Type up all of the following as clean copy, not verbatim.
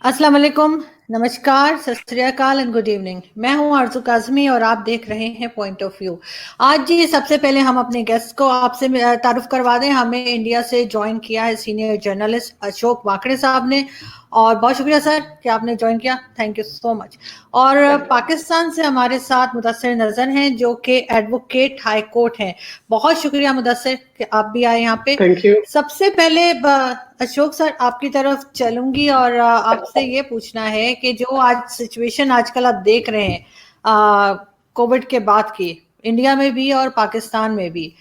अस्सलाम वालेकुम, नमस्कार, सत श्री अकाल एंड गुड इवनिंग। मैं हूं आरज़ू काज़मी और आप देख रहे हैं पॉइंट ऑफ व्यू। आज जी सबसे पहले हम अपने गेस्ट को आपसे तारुफ करवा दें। हमें इंडिया से ज्वाइन किया है सीनियर जर्नलिस्ट अशोक वाकड़े साहब ने, और बहुत शुक्रिया सर कि आपने ज्वाइन किया। Thank you so much. और पाकिस्तान से हमारे साथ मुदस्सिर नजर हैं जो कि एडवोकेट हाई कोर्ट हैं। बहुत शुक्रिया मुदस्सिर कि आप भी आए यहाँ पे। Thank you. सबसे पहले अशोक सर आपकी तरफ चलूंगी और आपसे ये पूछना है कि जो आज सिचुएशन आजकल आप देख रहे हैं कोविड के बाद की, इंडिया में भी और पाकिस्तान में भी,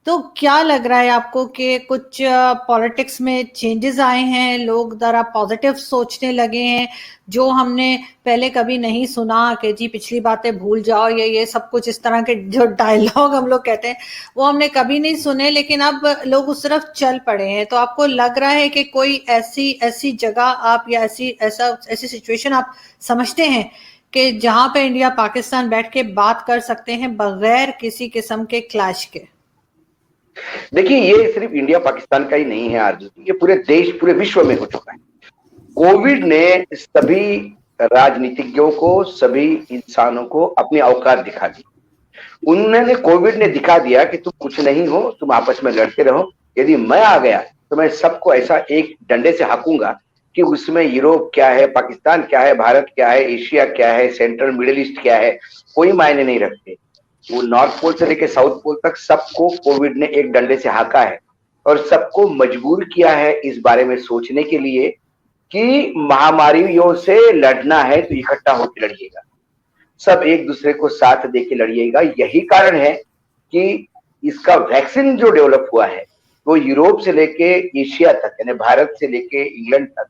तो क्या लग रहा है आपको कि कुछ पॉलिटिक्स में चेंजेस आए हैं, लोग जरा पॉजिटिव सोचने लगे हैं, जो हमने पहले कभी नहीं सुना कि जी पिछली बातें भूल जाओ, ये सब कुछ इस तरह के जो डायलॉग हम लोग कहते हैं वो हमने कभी नहीं सुने, लेकिन अब लोग उस तरफ चल पड़े हैं। तो आपको लग रहा है कि कोई ऐसी ऐसी जगह आप या ऐसी सिचुएशन आप समझते हैं कि जहां पे इंडिया पाकिस्तान बैठ के बात कर सकते हैं बगैर किसी किस्म के क्लैश के? देखिए, ये सिर्फ इंडिया पाकिस्तान का ही नहीं है आरजू, ये पूरे देश पूरे विश्व में हो चुका है। कोविड ने सभी राजनीतिज्ञों को, सभी इंसानों को अपनी औकात दिखा दी। उन्होंने कोविड ने दिखा दिया कि तुम कुछ नहीं हो, तुम आपस में लड़ते रहो। यदि मैं आ गया तो मैं सबको ऐसा एक डंडे से हाकूंगा कि उसमें यूरोप क्या है, पाकिस्तान क्या है, भारत क्या है, एशिया क्या है, सेंट्रल मिडिल ईस्ट क्या है, कोई मायने नहीं रखते। वो नॉर्थ पोल से लेकर साउथ पोल तक सबको कोविड ने एक डंडे से हाका है और सबको मजबूर किया है इस बारे में सोचने के लिए कि महामारियों से लड़ना है तो इकट्ठा होकर लड़िएगा, सब एक दूसरे को साथ देके लड़िएगा। यही कारण है कि इसका वैक्सीन जो डेवलप हुआ है वो यूरोप से लेके एशिया तक, यानी भारत से लेके इंग्लैंड तक,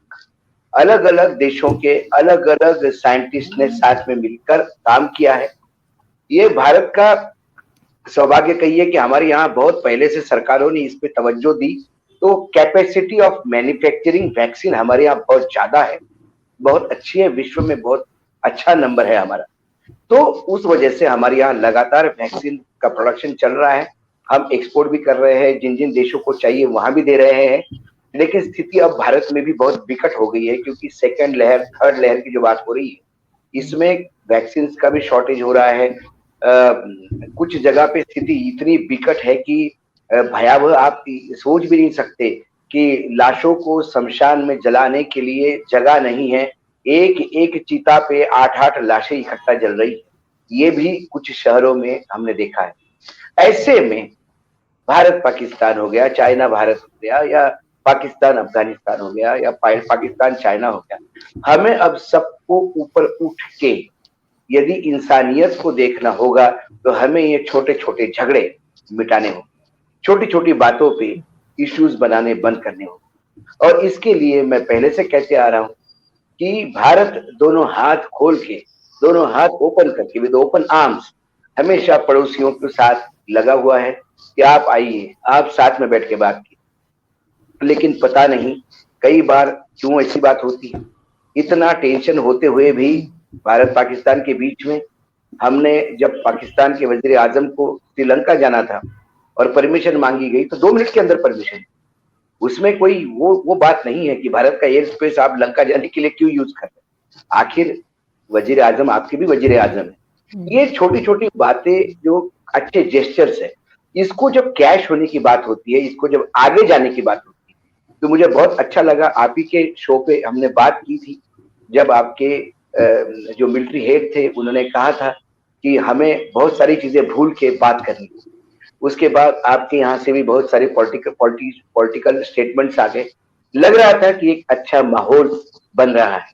अलग अलग देशों के अलग अलग साइंटिस्ट ने साथ में मिलकर काम किया है। ये भारत का सौभाग्य कहिए कि हमारे यहाँ बहुत पहले से सरकारों ने इस पे तवज्जो दी, तो कैपेसिटी ऑफ मैन्युफैक्चरिंग वैक्सीन हमारे यहाँ बहुत ज्यादा है, बहुत अच्छी है, विश्व में बहुत अच्छा नंबर है हमारा। तो उस वजह से हमारे यहाँ लगातार वैक्सीन का प्रोडक्शन चल रहा है। हम एक्सपोर्ट भी कर रहे हैं, जिन जिन देशों को चाहिए वहां भी दे रहे हैं। लेकिन स्थिति अब भारत में भी बहुत विकट हो गई है, क्योंकि सेकेंड लहर, थर्ड लहर की जो बात हो रही है, इसमें वैक्सीन का भी शॉर्टेज हो रहा है। कुछ जगह पे स्थिति इतनी विकट है कि भयावह, आप सोच भी नहीं सकते कि लाशों को शमशान में जलाने के लिए जगह नहीं है। एक एक चिता पे 8-8 लाशें इकट्ठा जल रही है। ये भी कुछ शहरों में हमने देखा है। ऐसे में भारत पाकिस्तान हो गया, चाइना भारत हो गया, या पाकिस्तान अफगानिस्तान हो गया, या पाकिस्तान चाइना हो गया, हमें अब सबको ऊपर उठ के यदि इंसानियत को देखना होगा तो हमें ये छोटे छोटे झगड़े मिटाने होंगे, छोटी छोटी बातों पे इश्यूज बनाने बंद करने होंगे। और इसके लिए मैं पहले से कहते आ रहा हूं कि भारत दोनों हाथ खोल के, दोनों हाथ ओपन करके, विद ओपन आर्म्स, हमेशा पड़ोसियों के साथ लगा हुआ है कि आप आइए, आप साथ में बैठ के बात कीजिए। लेकिन पता नहीं कई बार क्यों ऐसी बात होती है। इतना टेंशन होते हुए भी भारत पाकिस्तान के बीच में, हमने जब पाकिस्तान के वजीर आजम को श्रीलंका जाना था और परमिशन मांगी गई तो 2 मिनट के अंदर परमिशन, उसमें कोई वो बात नहीं है कि भारत का एयर स्पेस आप लंका जाने के लिए क्यों यूज कर रहे हैं। आखिर वजीर आजम आपके भी वजीर आजम है। ये छोटी छोटी बातें जो अच्छे जेस्चर्स है, इसको जब कैश होने की बात होती है, इसको जब आगे जाने की बात होती है, तो मुझे बहुत अच्छा लगा। आप ही के शो पे हमने बात की थी जब आपके जो मिलिट्री हेड थे उन्होंने कहा था कि हमें बहुत सारी चीजें भूल के बात करनी। उसके बाद आपके यहाँ से भी बहुत सारे पॉलिटिकल स्टेटमेंट्स आ गए, लग रहा था कि एक अच्छा माहौल बन रहा है।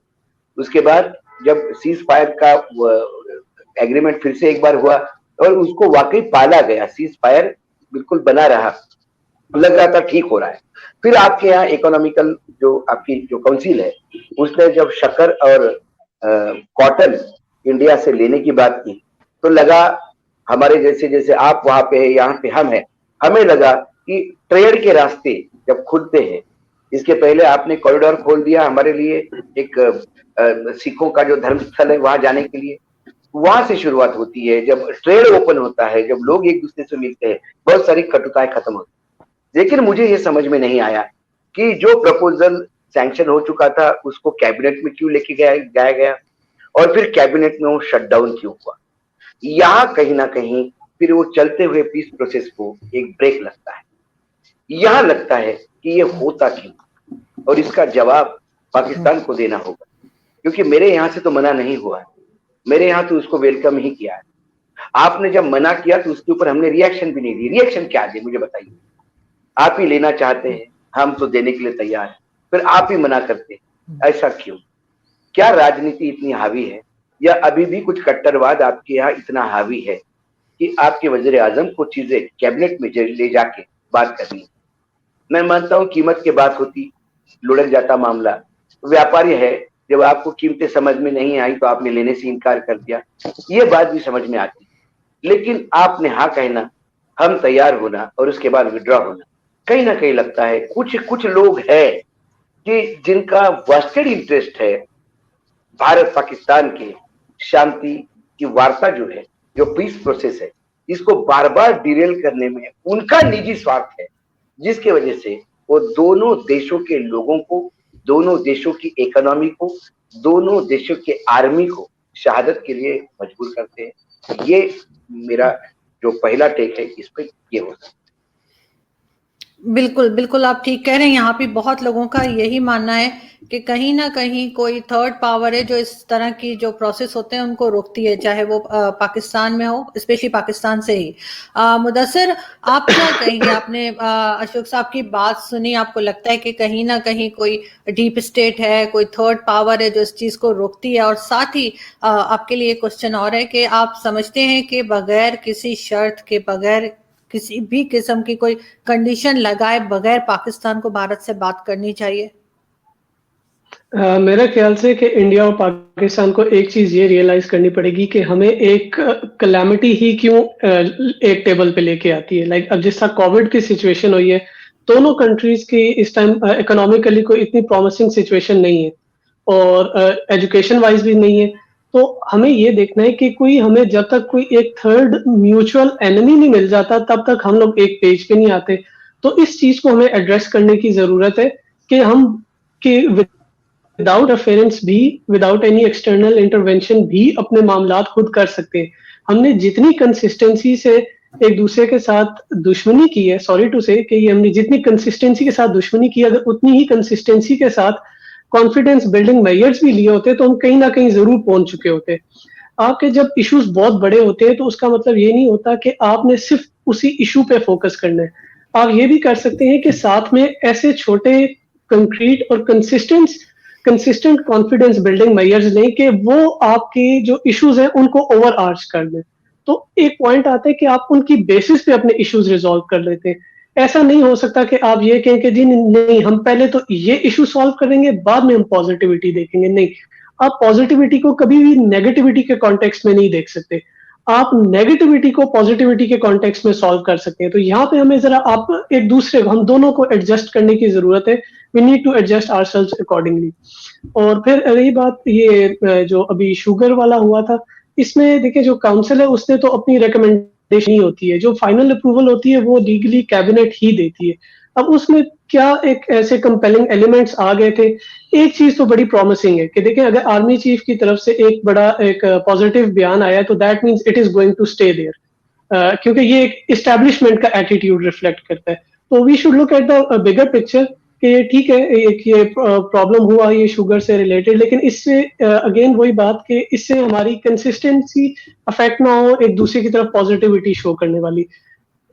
उसके बाद जब सीज फायर का एग्रीमेंट फिर से एक बार हुआ और उसको वाकई पाला गया, सीज फायर बिल्कुल बना रहा, लग रहा था ठीक हो रहा है। फिर आपके यहाँ इकोनॉमिकल जो आपकी जो काउंसिल है, उसने जब शक्कर और कॉटन इंडिया से लेने की बात की तो लगा हमारे जैसे जैसे आप वहां पे है, यहाँ पे हम है, हमें लगा कि ट्रेड के रास्ते जब खुलते हैं, इसके पहले आपने कॉरिडोर खोल दिया हमारे लिए, एक सिखों का जो धर्म स्थल है वहां जाने के लिए, वहां से शुरुआत होती है। जब ट्रेड ओपन होता है, जब लोग एक दूसरे से मिलते हैं, बहुत सारी कटुताएं खत्म होती है। लेकिन मुझे ये समझ में नहीं आया कि जो प्रपोजल सैंक्शन हो चुका था उसको कैबिनेट में क्यों लेके जाया गया, और फिर कैबिनेट में वो शटडाउन क्यों हुआ। यहाँ कहीं ना कहीं फिर वो चलते हुए पीस प्रोसेस को एक ब्रेक लगता है। यहाँ लगता है कि ये होता क्यों, और इसका जवाब पाकिस्तान को देना होगा, क्योंकि मेरे यहाँ से तो मना नहीं हुआ है, मेरे यहाँ तो उसको वेलकम ही किया है। आपने जब मना किया तो उसके ऊपर हमने रिएक्शन भी नहीं दी। रिएक्शन क्या दे मुझे बताइए, आप ही लेना चाहते हैं, हम तो देने के लिए तैयार हैं, फिर आप ही मना करते हैं, ऐसा क्यों? क्या राजनीति इतनी हावी है, या अभी भी कुछ कट्टरवाद आपके यहाँ इतना हावी है कि आपके वजीर आजम को चीजें कैबिनेट में ले जाके बात करनी? मैं मानता हूं कीमत की बात होती, लुढ़क जाता मामला। व्यापारी है, जब आपको कीमतें समझ में नहीं आई तो आपने लेने से इनकार कर दिया, ये बात भी समझ में आती। लेकिन आपने हाँ कहना, हम तैयार होना और उसके बाद विड्रॉ होना, कहीं ना कहीं लगता है कुछ लोग हैं कि जिनका वेस्टेड इंटरेस्ट है भारत पाकिस्तान के शांति की वार्ता जो है, जो पीस प्रोसेस है, इसको बार बार डिरेल करने में उनका निजी स्वार्थ है, जिसके वजह से वो दोनों देशों के लोगों को, दोनों देशों की इकोनॉमी को, दोनों देशों के आर्मी को शहादत के लिए मजबूर करते हैं। ये मेरा जो पहला टेक है इस पे ये हो सकता है। बिल्कुल, बिल्कुल आप ठीक कह रहे हैं। यहाँ पे बहुत लोगों का यही मानना है कि कहीं न कहीं कोई थर्ड पावर है जो इस तरह की जो प्रोसेस होते हैं उनको रोकती है, चाहे वो पाकिस्तान में हो, स्पेशली पाकिस्तान से ही। मुदस्सिर, आप क्या कहेंगे? आपने अशोक साहब की बात सुनी, आपको लगता है कि कहीं न कहीं कोई डीप स्टेट है, कोई थर्ड पावर है जो इस चीज़ को रोकती है? और साथ ही आपके लिए क्वेश्चन और है कि आप समझते हैं कि बगैर किसी शर्त के, बगैर किसी भी किस्म की कोई कंडीशन लगाए बगैर पाकिस्तान को भारत से बात करनी चाहिए? मेरे ख्याल से कि इंडिया और पाकिस्तान को एक चीज ये रियलाइज करनी पड़ेगी कि हमें एक कलैमिटी ही क्यों एक टेबल पे लेके आती है। लाइक अब जिस तरह कोविड की सिचुएशन हुई है, दोनों कंट्रीज की इस टाइम इकोनॉमिकली कोई इतनी प्रॉमिसिंग सिचुएशन नहीं है और एजुकेशन वाइज भी नहीं है। तो हमें ये देखना है कि कोई हमें जब तक कोई एक थर्ड म्यूचुअल एनिमी नहीं मिल जाता तब तक हम लोग एक पेज पे नहीं आते। तो इस चीज को हमें एड्रेस करने की जरूरत है कि हम कि विदाउट अफेरेंस भी, विदाउट एनी एक्सटर्नल इंटरवेंशन भी अपने मामलात खुद कर सकते हैं। हमने जितनी कंसिस्टेंसी से एक दूसरे के साथ दुश्मनी की है, सॉरी टू से कि ये हमने जितनी कंसिस्टेंसी के साथ दुश्मनी की, अगर उतनी ही कंसिस्टेंसी के साथ कॉन्फिडेंस बिल्डिंग मेजर्स भी लिए होते तो हम कहीं ना कहीं जरूर पहुंच चुके होते। आपके जब इश्यूज बहुत बड़े होते हैं तो उसका मतलब ये नहीं होता कि आपने सिर्फ उसी इशू पे फोकस करना है। आप ये भी कर सकते हैं कि साथ में ऐसे छोटे कंक्रीट और कंसिस्टेंट कॉन्फिडेंस बिल्डिंग मेजर्स लें कि वो आपके जो इश्यूज हैं उनको ओवर आर्च कर दें। तो एक पॉइंट आता है कि आप उनकी बेसिस पे अपने इश्यूज रिजॉल्व कर लेते हैं। ऐसा नहीं हो सकता कि आप ये कहें कि जी नहीं, हम पहले तो ये इशू सॉल्व करेंगे, बाद में हम पॉजिटिविटी देखेंगे। नहीं, आप पॉजिटिविटी को कभी भी नेगेटिविटी के कॉन्टेक्स्ट में नहीं देख सकते। आप नेगेटिविटी को पॉजिटिविटी के कॉन्टेक्स्ट में सॉल्व कर सकते हैं। तो यहाँ पे हमें जरा आप एक दूसरे को, हम दोनों को एडजस्ट करने की जरूरत है। We need to adjust ourselves accordingly. और फिर रही बात ये जो अभी शुगर वाला हुआ था, इसमें देखिए जो काउंसिल है उसने तो अपनी रिकमेंडेशन ही होती है, जो फाइनल अप्रूवल होती है वो लीगली कैबिनेट ही देती है। अब उसमें क्या एक ऐसे कंपेलिंग एलिमेंट्स आ गए थे। एक चीज तो बड़ी प्रॉमिसिंग है कि देखिए अगर आर्मी चीफ की तरफ से एक बड़ा एक पॉजिटिव बयान आया तो that means it is going to stay there, क्योंकि ये एक इस्टेब्लिशमेंट का एटीट्यूड रिफ्लेक्ट करता है। तो we should look at the bigger picture कि ठीक है एक ये प्रॉब्लम हुआ ये शुगर से रिलेटेड, लेकिन इससे अगेन वही बात कि इससे हमारी कंसिस्टेंसी अफेक्ट ना हो, एक दूसरे की तरफ पॉजिटिविटी शो करने वाली।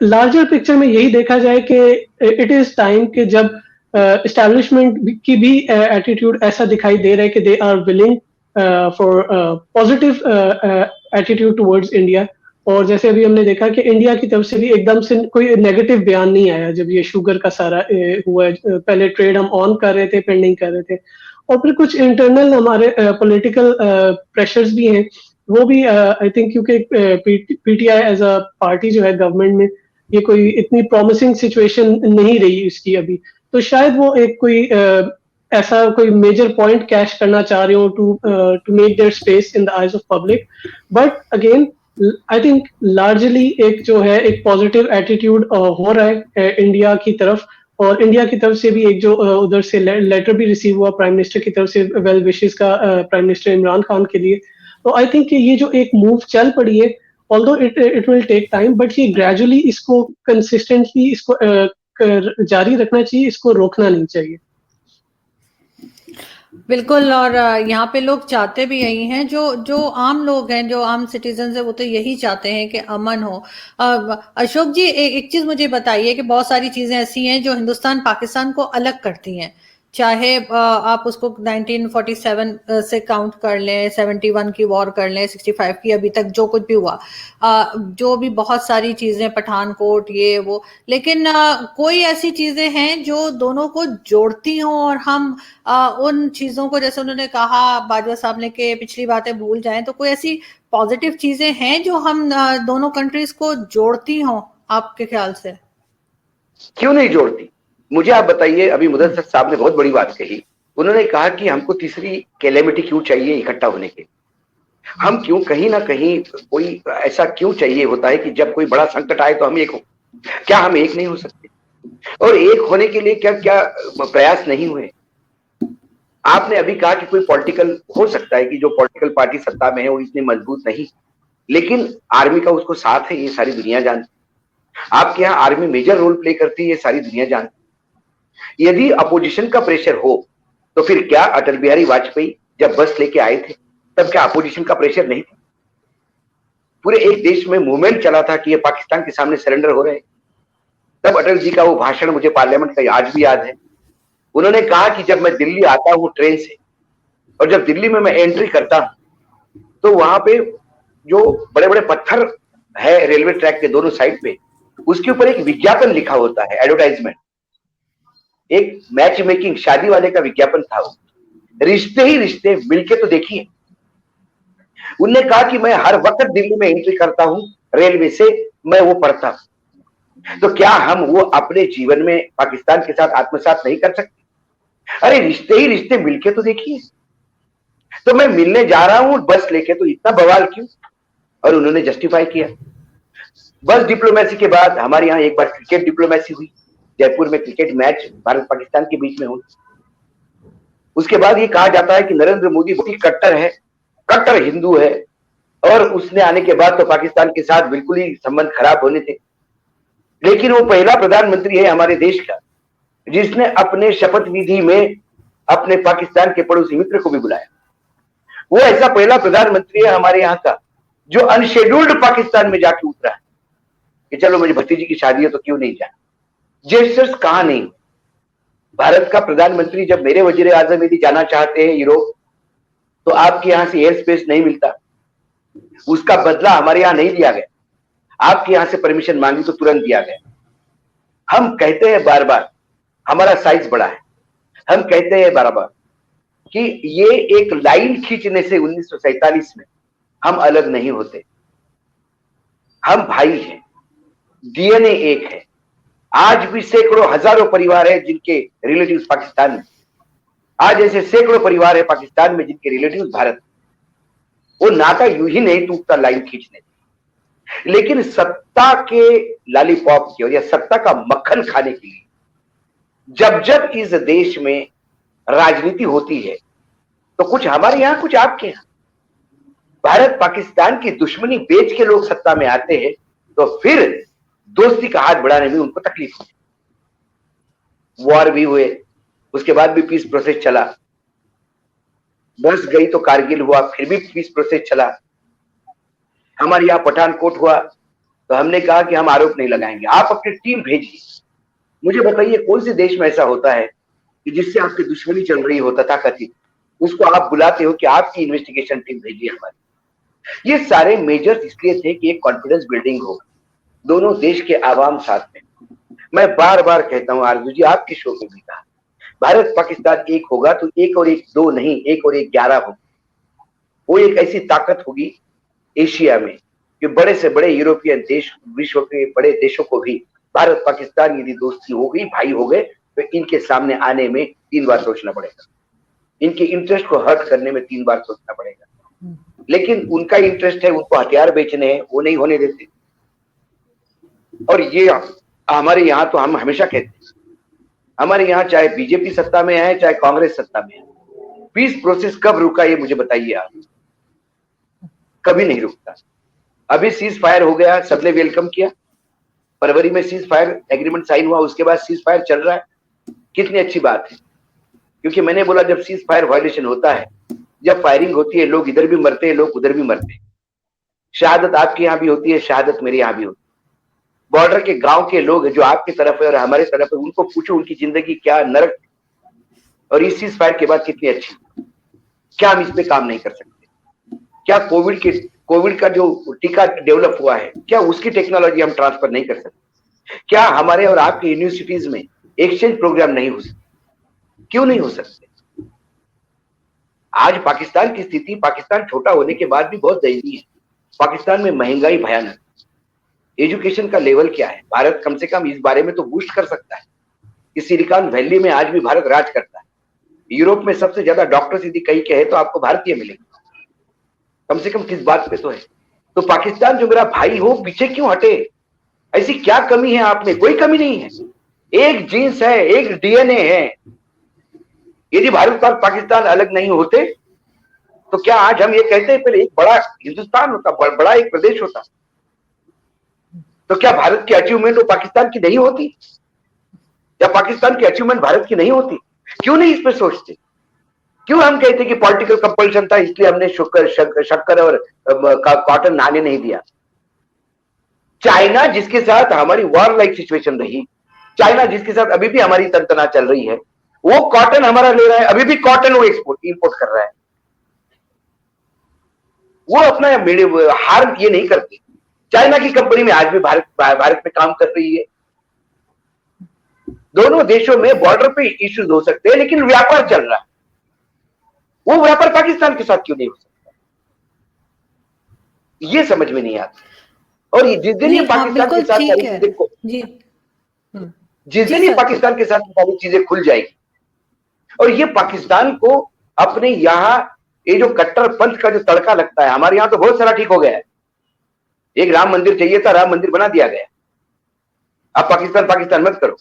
लार्जर पिक्चर में यही देखा जाए कि इट इज टाइम कि जब एस्टैब्लिशमेंट की भी एटीट्यूड ऐसा दिखाई दे रहा है कि they are willing for positive attitude towards India. और जैसे अभी हमने देखा कि इंडिया की तरफ से भी एकदम से कोई नेगेटिव बयान नहीं आया जब ये शुगर का सारा हुआ। पहले ट्रेड हम ऑन कर रहे थे, पेंडिंग कर रहे थे, और फिर कुछ इंटरनल हमारे पॉलिटिकल प्रेशर्स भी हैं। वो भी आई थिंक क्योंकि पीटीआई एज अ पार्टी जो है गवर्नमेंट में, ये कोई इतनी प्रॉमिसिंग सिचुएशन नहीं रही इसकी अभी, तो शायद वो एक कोई ऐसा कोई मेजर पॉइंट कैश करना चाह रहे हो to make their space in the eyes of public. But again I think largely एक जो है एक पॉजिटिव एटीट्यूड हो रहा है इंडिया की तरफ, और इंडिया की तरफ से भी एक जो उधर से लेटर भी रिसीव हुआ प्राइम मिनिस्टर की तरफ से वेल विशेस का प्राइम मिनिस्टर इमरान खान के लिए। तो आई थिंक ये जो एक मूव चल पड़ी है, although it will take time, but ये ग्रेजुअली इसको कंसिस्टेंटली इसको जारी रखना चाहिए, इसको रोकना नहीं चाहिए। बिल्कुल। और यहाँ पे लोग चाहते भी यही हैं, जो जो आम लोग हैं, जो आम सिटीजन है, वो तो यही चाहते हैं कि अमन हो। अशोक जी, एक चीज मुझे बताइए कि बहुत सारी चीजें ऐसी हैं जो हिंदुस्तान पाकिस्तान को अलग करती हैं, चाहे आप उसको 1947 से काउंट कर लें, 71 की वॉर कर लें, 65 की, अभी तक जो कुछ भी हुआ, जो भी बहुत सारी चीजें, पठानकोट, ये वो, लेकिन कोई ऐसी चीजें हैं जो दोनों को जोड़ती हों, और हम उन चीजों को, जैसे उन्होंने कहा बाजवा साहब ने, कि पिछली बातें भूल जाएं, तो कोई ऐसी पॉजिटिव चीजें हैं जो हम दोनों कंट्रीज को जोड़ती हों आपके ख्याल से? क्यों नहीं जोड़ती? मुझे आप बताइए। अभी मुदस्सिर साहब ने बहुत बड़ी बात कही। उन्होंने कहा कि हमको तीसरी कैलेमिटी क्यों चाहिए इकट्ठा होने के? हम क्यों, कहीं ना कहीं कोई ऐसा क्यों चाहिए होता है कि जब कोई बड़ा संकट आए तो हम एक हो? क्या हम एक नहीं हो सकते? और एक होने के लिए क्या क्या प्रयास नहीं हुए? आपने अभी कहा कि कोई पॉलिटिकल, हो सकता है कि जो पॉलिटिकल पार्टी सत्ता में है वो इतनी मजबूत नहीं, लेकिन आर्मी का उसको साथ है, ये सारी दुनिया जानती। आपके यहाँ आर्मी मेजर रोल प्ले करती है, ये सारी दुनिया जानती। यदि अपोजिशन का प्रेशर हो तो फिर क्या अटल बिहारी वाजपेयी जब बस लेके आए थे तब क्या अपोजिशन का प्रेशर नहीं था? पूरे एक देश में मूवमेंट चला था कि ये पाकिस्तान के सामने सरेंडर हो रहे। तब अटल जी का वो भाषण मुझे पार्लियामेंट का आज भी याद है। उन्होंने कहा कि जब मैं दिल्ली आता हूं ट्रेन से, और जब दिल्ली में मैं एंट्री करता हूं, तो वहां पे जो बड़े बड़े पत्थर है रेलवे ट्रैक के दोनों साइड पे, उसके ऊपर एक विज्ञापन लिखा होता है, एडवर्टाइजमेंट, एक मैच मेकिंग, शादी वाले का विज्ञापन था वो, रिश्ते ही रिश्ते, मिलके तो देखिए। उन्होंने कहा कि मैं हर वक्त दिल्ली में एंट्री करता हूं रेलवे से, मैं वो पढ़ता हूं। तो क्या हम वो अपने जीवन में पाकिस्तान के साथ आत्मसात नहीं कर सकते? अरे रिश्ते ही रिश्ते, मिलके तो देखिए। तो मैं मिलने जा रहा हूं बस लेके, तो इतना बवाल क्यों? और उन्होंने जस्टिफाई किया। बस डिप्लोमेसी के बाद हमारे यहाँ एक बार क्रिकेट डिप्लोमेसी हुई, जयपुर में क्रिकेट मैच भारत पाकिस्तान के बीच में हुआ। उसके बाद ये कहा जाता है कि नरेंद्र मोदी बहुत ही कट्टर है, कट्टर हिंदू है, और उसने आने के बाद तो पाकिस्तान के साथ बिल्कुल ही संबंध खराब होने थे। लेकिन वो पहला प्रधानमंत्री है हमारे देश का जिसने अपने शपथ विधि में अपने पाकिस्तान के पड़ोसी मित्र को भी बुलाया। वो ऐसा पहला प्रधानमंत्री है हमारे यहाँ का जो अनशेड्यूल्ड पाकिस्तान में जाके उतरा है कि चलो मुझे भतीजी की शादी है तो क्यों नहीं जाना। जेस्चर्स कहां नहीं। भारत का प्रधानमंत्री जब मेरे वजीर आजम यदि जाना चाहते हैं यूरोप, तो आपके यहां से एयर स्पेस नहीं मिलता, उसका बदला हमारे यहां नहीं दिया गया। आपके यहां से परमिशन मांगी तो तुरंत दिया गया। हम कहते हैं बार बार हमारा साइज बड़ा है, हम कहते हैं बार बार कि ये एक लाइन खींचने से 1947 में हम अलग नहीं होते। हम भाई हैं, डीएनए एक है। आज भी सैकड़ों हजारों परिवार है जिनके रिलेटिव्स पाकिस्तान में, आज ऐसे सैकड़ों परिवार है पाकिस्तान में जिनके रिलेटिव्स भारत। वो नाता यूं ही नहीं टूटता लाइन खींचने। लेकिन सत्ता के लॉलीपॉप की या सत्ता का मक्खन खाने के लिए जब जब इस देश में राजनीति होती है तो कुछ हमारे यहां, कुछ आपके यहां भारत पाकिस्तान की दुश्मनी बेच के लोग सत्ता में आते हैं, तो फिर दोस्ती का हाथ बढ़ाने में उनको तकलीफ होती। वॉर भी हुए, उसके बाद भी पीस प्रोसेस चला। बस गई तो कारगिल हुआ, फिर भी पीस प्रोसेस चला। हमारे यहां पठानकोट हुआ तो हमने कहा कि हम आरोप नहीं लगाएंगे, आप अपनी टीम भेजिए। मुझे बताइए कौन से देश में ऐसा होता है कि जिससे आपकी दुश्मनी चल रही हो तथाकथित, उसको आप बुलाते हो कि आपकी इन्वेस्टिगेशन टीम भेजिए हमारी। ये सारे मेजर्स इसलिए थे कि एक कॉन्फिडेंस बिल्डिंग हो, दोनों देश के आवाम साथ में। मैं बार बार कहता हूं, आरजू जी आपके शो में भी कहा, भारत पाकिस्तान एक होगा तो 1 और 1 2 नहीं, 1 और 1 11 होगा। वो एक ऐसी ताकत होगी एशिया में कि बड़े से बड़े यूरोपियन देश, विश्व के बड़े देशों को भी भारत पाकिस्तान यदि दोस्ती हो गई, भाई हो गए, तो इनके सामने आने में 3 बार सोचना पड़ेगा, इनके इंटरेस्ट को हर्ट करने में 3 बार सोचना पड़ेगा। लेकिन उनका इंटरेस्ट है, उनको हथियार बेचने हैं, वो नहीं होने देते। और ये हमारे यहाँ तो हम हमेशा कहते हैं हमारे यहाँ चाहे बीजेपी सत्ता में है चाहे कांग्रेस सत्ता में है, पीस प्रोसेस कब रुका ये मुझे बताइए आप। कभी नहीं रुकता। अभी सीज फायर हो गया, सबने वेलकम किया, फरवरी में सीज फायर एग्रीमेंट साइन हुआ, उसके बाद सीज फायर चल रहा है, कितनी अच्छी बात है। क्योंकि मैंने बोला जब सीज फायर वायलेशन होता है, जब फायरिंग होती है, लोग इधर भी मरते हैं, लोग उधर भी मरते हैं, शहादत आपके यहाँ भी होती है, शहादत मेरे यहाँ भी होती है। बॉर्डर के गांव के लोग जो आपकी तरफ है और हमारे तरफ है, उनको पूछो उनकी जिंदगी क्या नरक, और इस सीज फायर के बाद कितनी अच्छी। क्या हम इस पे काम नहीं कर सकते? क्या कोविड का जो टीका डेवलप हुआ है, क्या उसकी टेक्नोलॉजी हम ट्रांसफर नहीं कर सकते? क्या हमारे और आपके यूनिवर्सिटीज में एक्सचेंज प्रोग्राम नहीं हो सकते? क्यों नहीं हो सकते? आज पाकिस्तान की स्थिति, पाकिस्तान छोटा होने के बाद भी बहुत दयनीय है। पाकिस्तान में महंगाई भयानक, एजुकेशन का लेवल क्या है? भारत कम से कम इस बारे में तो बूस्ट कर सकता है कि सिलिकॉन वैली में आज भी भारत राज करता है। यूरोप में सबसे ज्यादा डॉक्टर्स यदि कहीं के हैं तो आपको भारतीय मिलेंगे, कम से कम किस बात पे तो है। तो पाकिस्तान जो मेरा भाई हो, पीछे क्यों हटे? ऐसी क्या कमी है आप में? कोई कमी नहीं है, एक जीन्स है, एक डीएनए है। यदि भारत और पाकिस्तान अलग नहीं होते तो क्या आज हम ये कहते हैं पहले एक बड़ा हिंदुस्तान होता, बड़ा एक प्रदेश होता? तो क्या भारत की अचीवमेंट वो पाकिस्तान की नहीं होती, या पाकिस्तान की अचीवमेंट भारत की नहीं होती? क्यों नहीं इस पे सोचते? क्यों हम कहते कि पॉलिटिकल कंपल्शन था इसलिए हमने शक्कर और कॉटन नहाने नहीं दिया? चाइना जिसके साथ हमारी वॉर लाइक सिचुएशन रही, चाइना जिसके साथ अभी भी हमारी तंतना चल रही है, वो कॉटन हमारा ले रहा है, अभी भी कॉटन वो इंपोर्ट कर रहा है। वो अपना हार ये नहीं करते। चाइना की कंपनी में आज भी भारत में काम कर रही है। दोनों देशों में बॉर्डर पे इश्यूज हो सकते हैं, लेकिन व्यापार चल रहा है। वो व्यापार पाकिस्तान के साथ क्यों नहीं हो सकता? ये समझ में नहीं आता। और जिस दिन ये पाकिस्तान के साथ सारी चीजें जिस दिन ये पाकिस्तान के साथ सारी चीजें खुल जाएगी और ये पाकिस्तान को अपने यहाँ ये जो कट्टरपंथ का जो तड़का लगता है, हमारे यहाँ तो बहुत सारा ठीक हो गया है। एक राम मंदिर चाहिए था, राम मंदिर बना दिया गया। अब पाकिस्तान मत करो,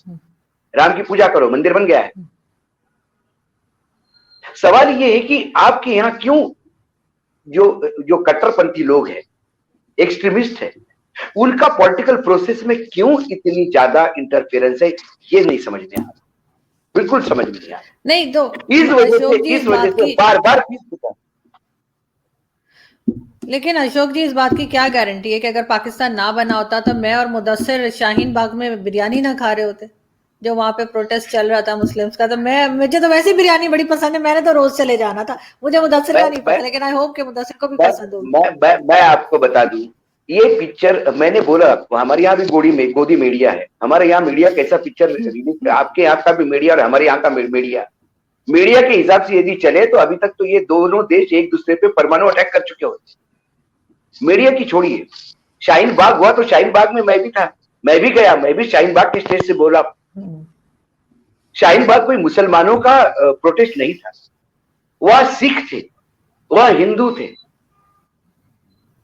राम की पूजा करो, मंदिर बन गया है। सवाल ये है कि आपके यहाँ क्यों जो कट्टरपंथी लोग हैं, एक्सट्रीमिस्ट है, उनका पॉलिटिकल प्रोसेस में क्यों इतनी ज्यादा इंटरफेरेंस है? ये नहीं समझ में आ रहा, बिल्कुल समझ में नहीं आ रहा। नहीं तो इस वजह से बार-बार लेकिन अशोक जी, इस बात की क्या गारंटी है कि अगर पाकिस्तान ना बना होता तो मैं और मुदस्सिर शाहीन बाग में बिरयानी ना खा रहे होते, जो वहां पे प्रोटेस्ट चल रहा था मुस्लिम्स का? तो मुझे तो वैसे बिरयानी बड़ी पसंद है, मैंने तो रोज चले जाना था। मुझे मुदस्सिर का नहीं पता, लेकिन आई होप कि मुदस्सिर को भी पसंद होगी। मैं आपको बता दूं, ये पिक्चर मैंने बोला आपको, हमारे यहाँ भी गोदी मीडिया है। हमारे यहाँ मीडिया कैसा पिक्चर रिलीज, आपके यहाँ का भी मीडिया और हमारे यहाँ का मीडिया के हिसाब से यदि चले तो अभी तक तो ये दोनों देश एक दूसरे पे परमाणु अटैक कर चुके होते। मीडिया की छोड़िए, शाहीन बाग हुआ तो शाहीन बाग में मैं भी था, मैं भी गया, मैं भी शाहीन बाग के स्टेज से बोला। शाहीन बाग कोई मुसलमानों का प्रोटेस्ट नहीं था, वह सिख थे, वह हिंदू थे,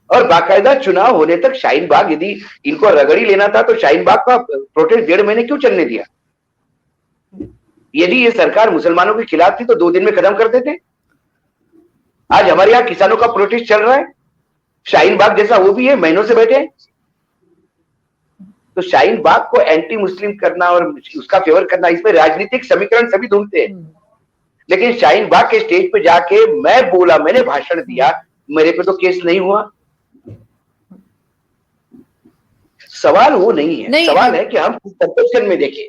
और बाकायदा चुनाव होने तक शाहीन बाग, यदि इनको रगड़ी लेना था तो शाहीन बाग का प्रोटेस्ट 1.5 महीने क्यों चलने दिया? यदि ये सरकार मुसलमानों के खिलाफ थी तो 2 दिन में खत्म कर देते। आज हमारे यहाँ किसानों का प्रोटेस्ट चल रहा है, शाहीन बाग जैसा वो भी है, महीनों से बैठे। तो शाहीन बाग को एंटी मुस्लिम करना और उसका फेवर करना, इसमें राजनीतिक समीकरण सभी ढूंढते हैं। लेकिन शाहीन बाग के स्टेज पे जाके मैं बोला, मैंने भाषण दिया, मेरे पे तो केस नहीं हुआ। सवाल वो नहीं है, सवाल है कि हम किस कंपेरिजन में देखें।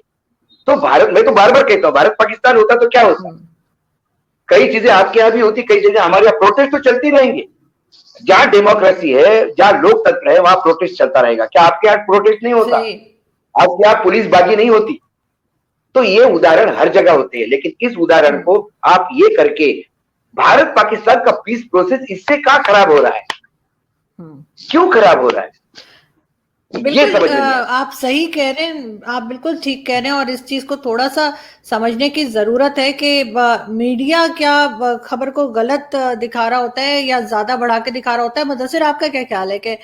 तो भारत, मैं तो बार बार कहता हूं, भारत पाकिस्तान होता तो क्या होता? कई चीजें आपके यहाँ भी होती, कई चीजें हमारे यहाँ, प्रोटेस्ट तो चलती रहेंगे। जहां डेमोक्रेसी है, जहां लोकतंत्र है, वहां प्रोटेस्ट चलता रहेगा। क्या आपके यहाँ प्रोटेस्ट नहीं होता? आपके यहाँ पुलिसबाजी नहीं होती? तो ये उदाहरण हर जगह होते हैं, लेकिन इस उदाहरण को आप ये करके भारत पाकिस्तान का पीस प्रोसेस इससे कहाँ खराब हो रहा है? क्यों खराब हो रहा है? बिल्कुल आप सही कह रहे हैं, आप बिल्कुल ठीक कह रहे हैं। और इस चीज को थोड़ा सा समझने की जरूरत है कि मीडिया क्या खबर को गलत दिखा रहा होता है या ज्यादा बढ़ा के दिखा रहा होता है। मुदस्सिर, आपका क्या ख्याल है कि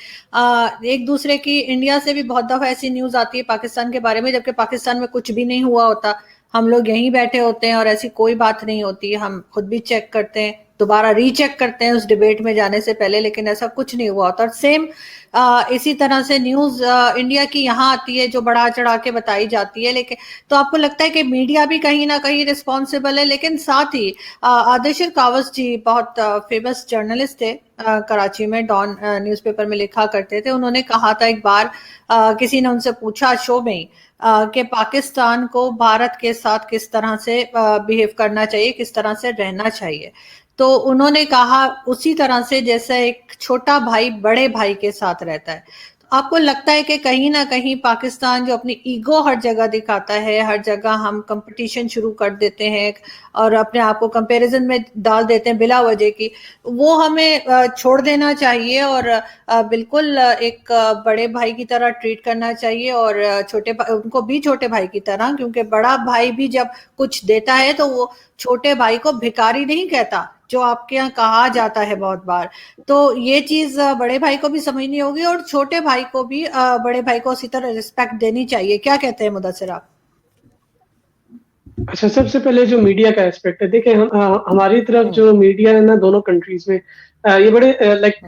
एक दूसरे की, इंडिया से भी बहुत दफा ऐसी न्यूज आती है पाकिस्तान के बारे में, जबकि पाकिस्तान में कुछ भी नहीं हुआ होता। हम लोग यहीं बैठे होते हैं और ऐसी कोई बात नहीं होती, हम खुद भी चेक करते हैं, दोबारा रीचेक करते हैं उस डिबेट में जाने से पहले, लेकिन ऐसा कुछ नहीं हुआ होता। और सेम इसी तरह से न्यूज इंडिया की यहाँ आती है जो बढ़ा चढ़ा के बताई जाती है, लेकिन तो आपको लगता है कि मीडिया भी कहीं ना कहीं रिस्पॉन्सिबल है। लेकिन साथ ही आदिशिर कावस जी बहुत फेमस जर्नलिस्ट थे, कराची में डॉन न्यूज़पेपर में लिखा करते थे। उन्होंने कहा था एक बार, किसी ने उनसे पूछा शो में कि पाकिस्तान को भारत के साथ किस तरह से बिहेव करना चाहिए, किस तरह से रहना चाहिए, तो उन्होंने कहा उसी तरह से जैसे एक छोटा भाई बड़े भाई के साथ रहता है। तो आपको लगता है कि कहीं ना कहीं पाकिस्तान जो अपनी ईगो हर जगह दिखाता है, हर जगह हम कंपटीशन शुरू कर देते हैं और अपने आप को कंपैरिजन में डाल देते हैं बिला वजह की, वो हमें छोड़ देना चाहिए और बिल्कुल एक बड़े भाई की तरह ट्रीट करना चाहिए और उनको भी छोटे भाई की तरह, क्योंकि बड़ा भाई भी जब कुछ देता है तो वो छोटे भाई को भिखारी नहीं कहता, जो आपके यहाँ कहा जाता है बहुत बार। तो ये चीज बड़े भाई को भी समझनी होगी और छोटे भाई को भी बड़े भाई को उसी तरह रिस्पेक्ट देनी चाहिए। क्या कहते हैं मुदस्सिर आप? अच्छा, सबसे पहले जो मीडिया का एस्पेक्ट है, देखिए हमारी तरफ जो मीडिया है ना दोनों कंट्रीज में, ये बड़े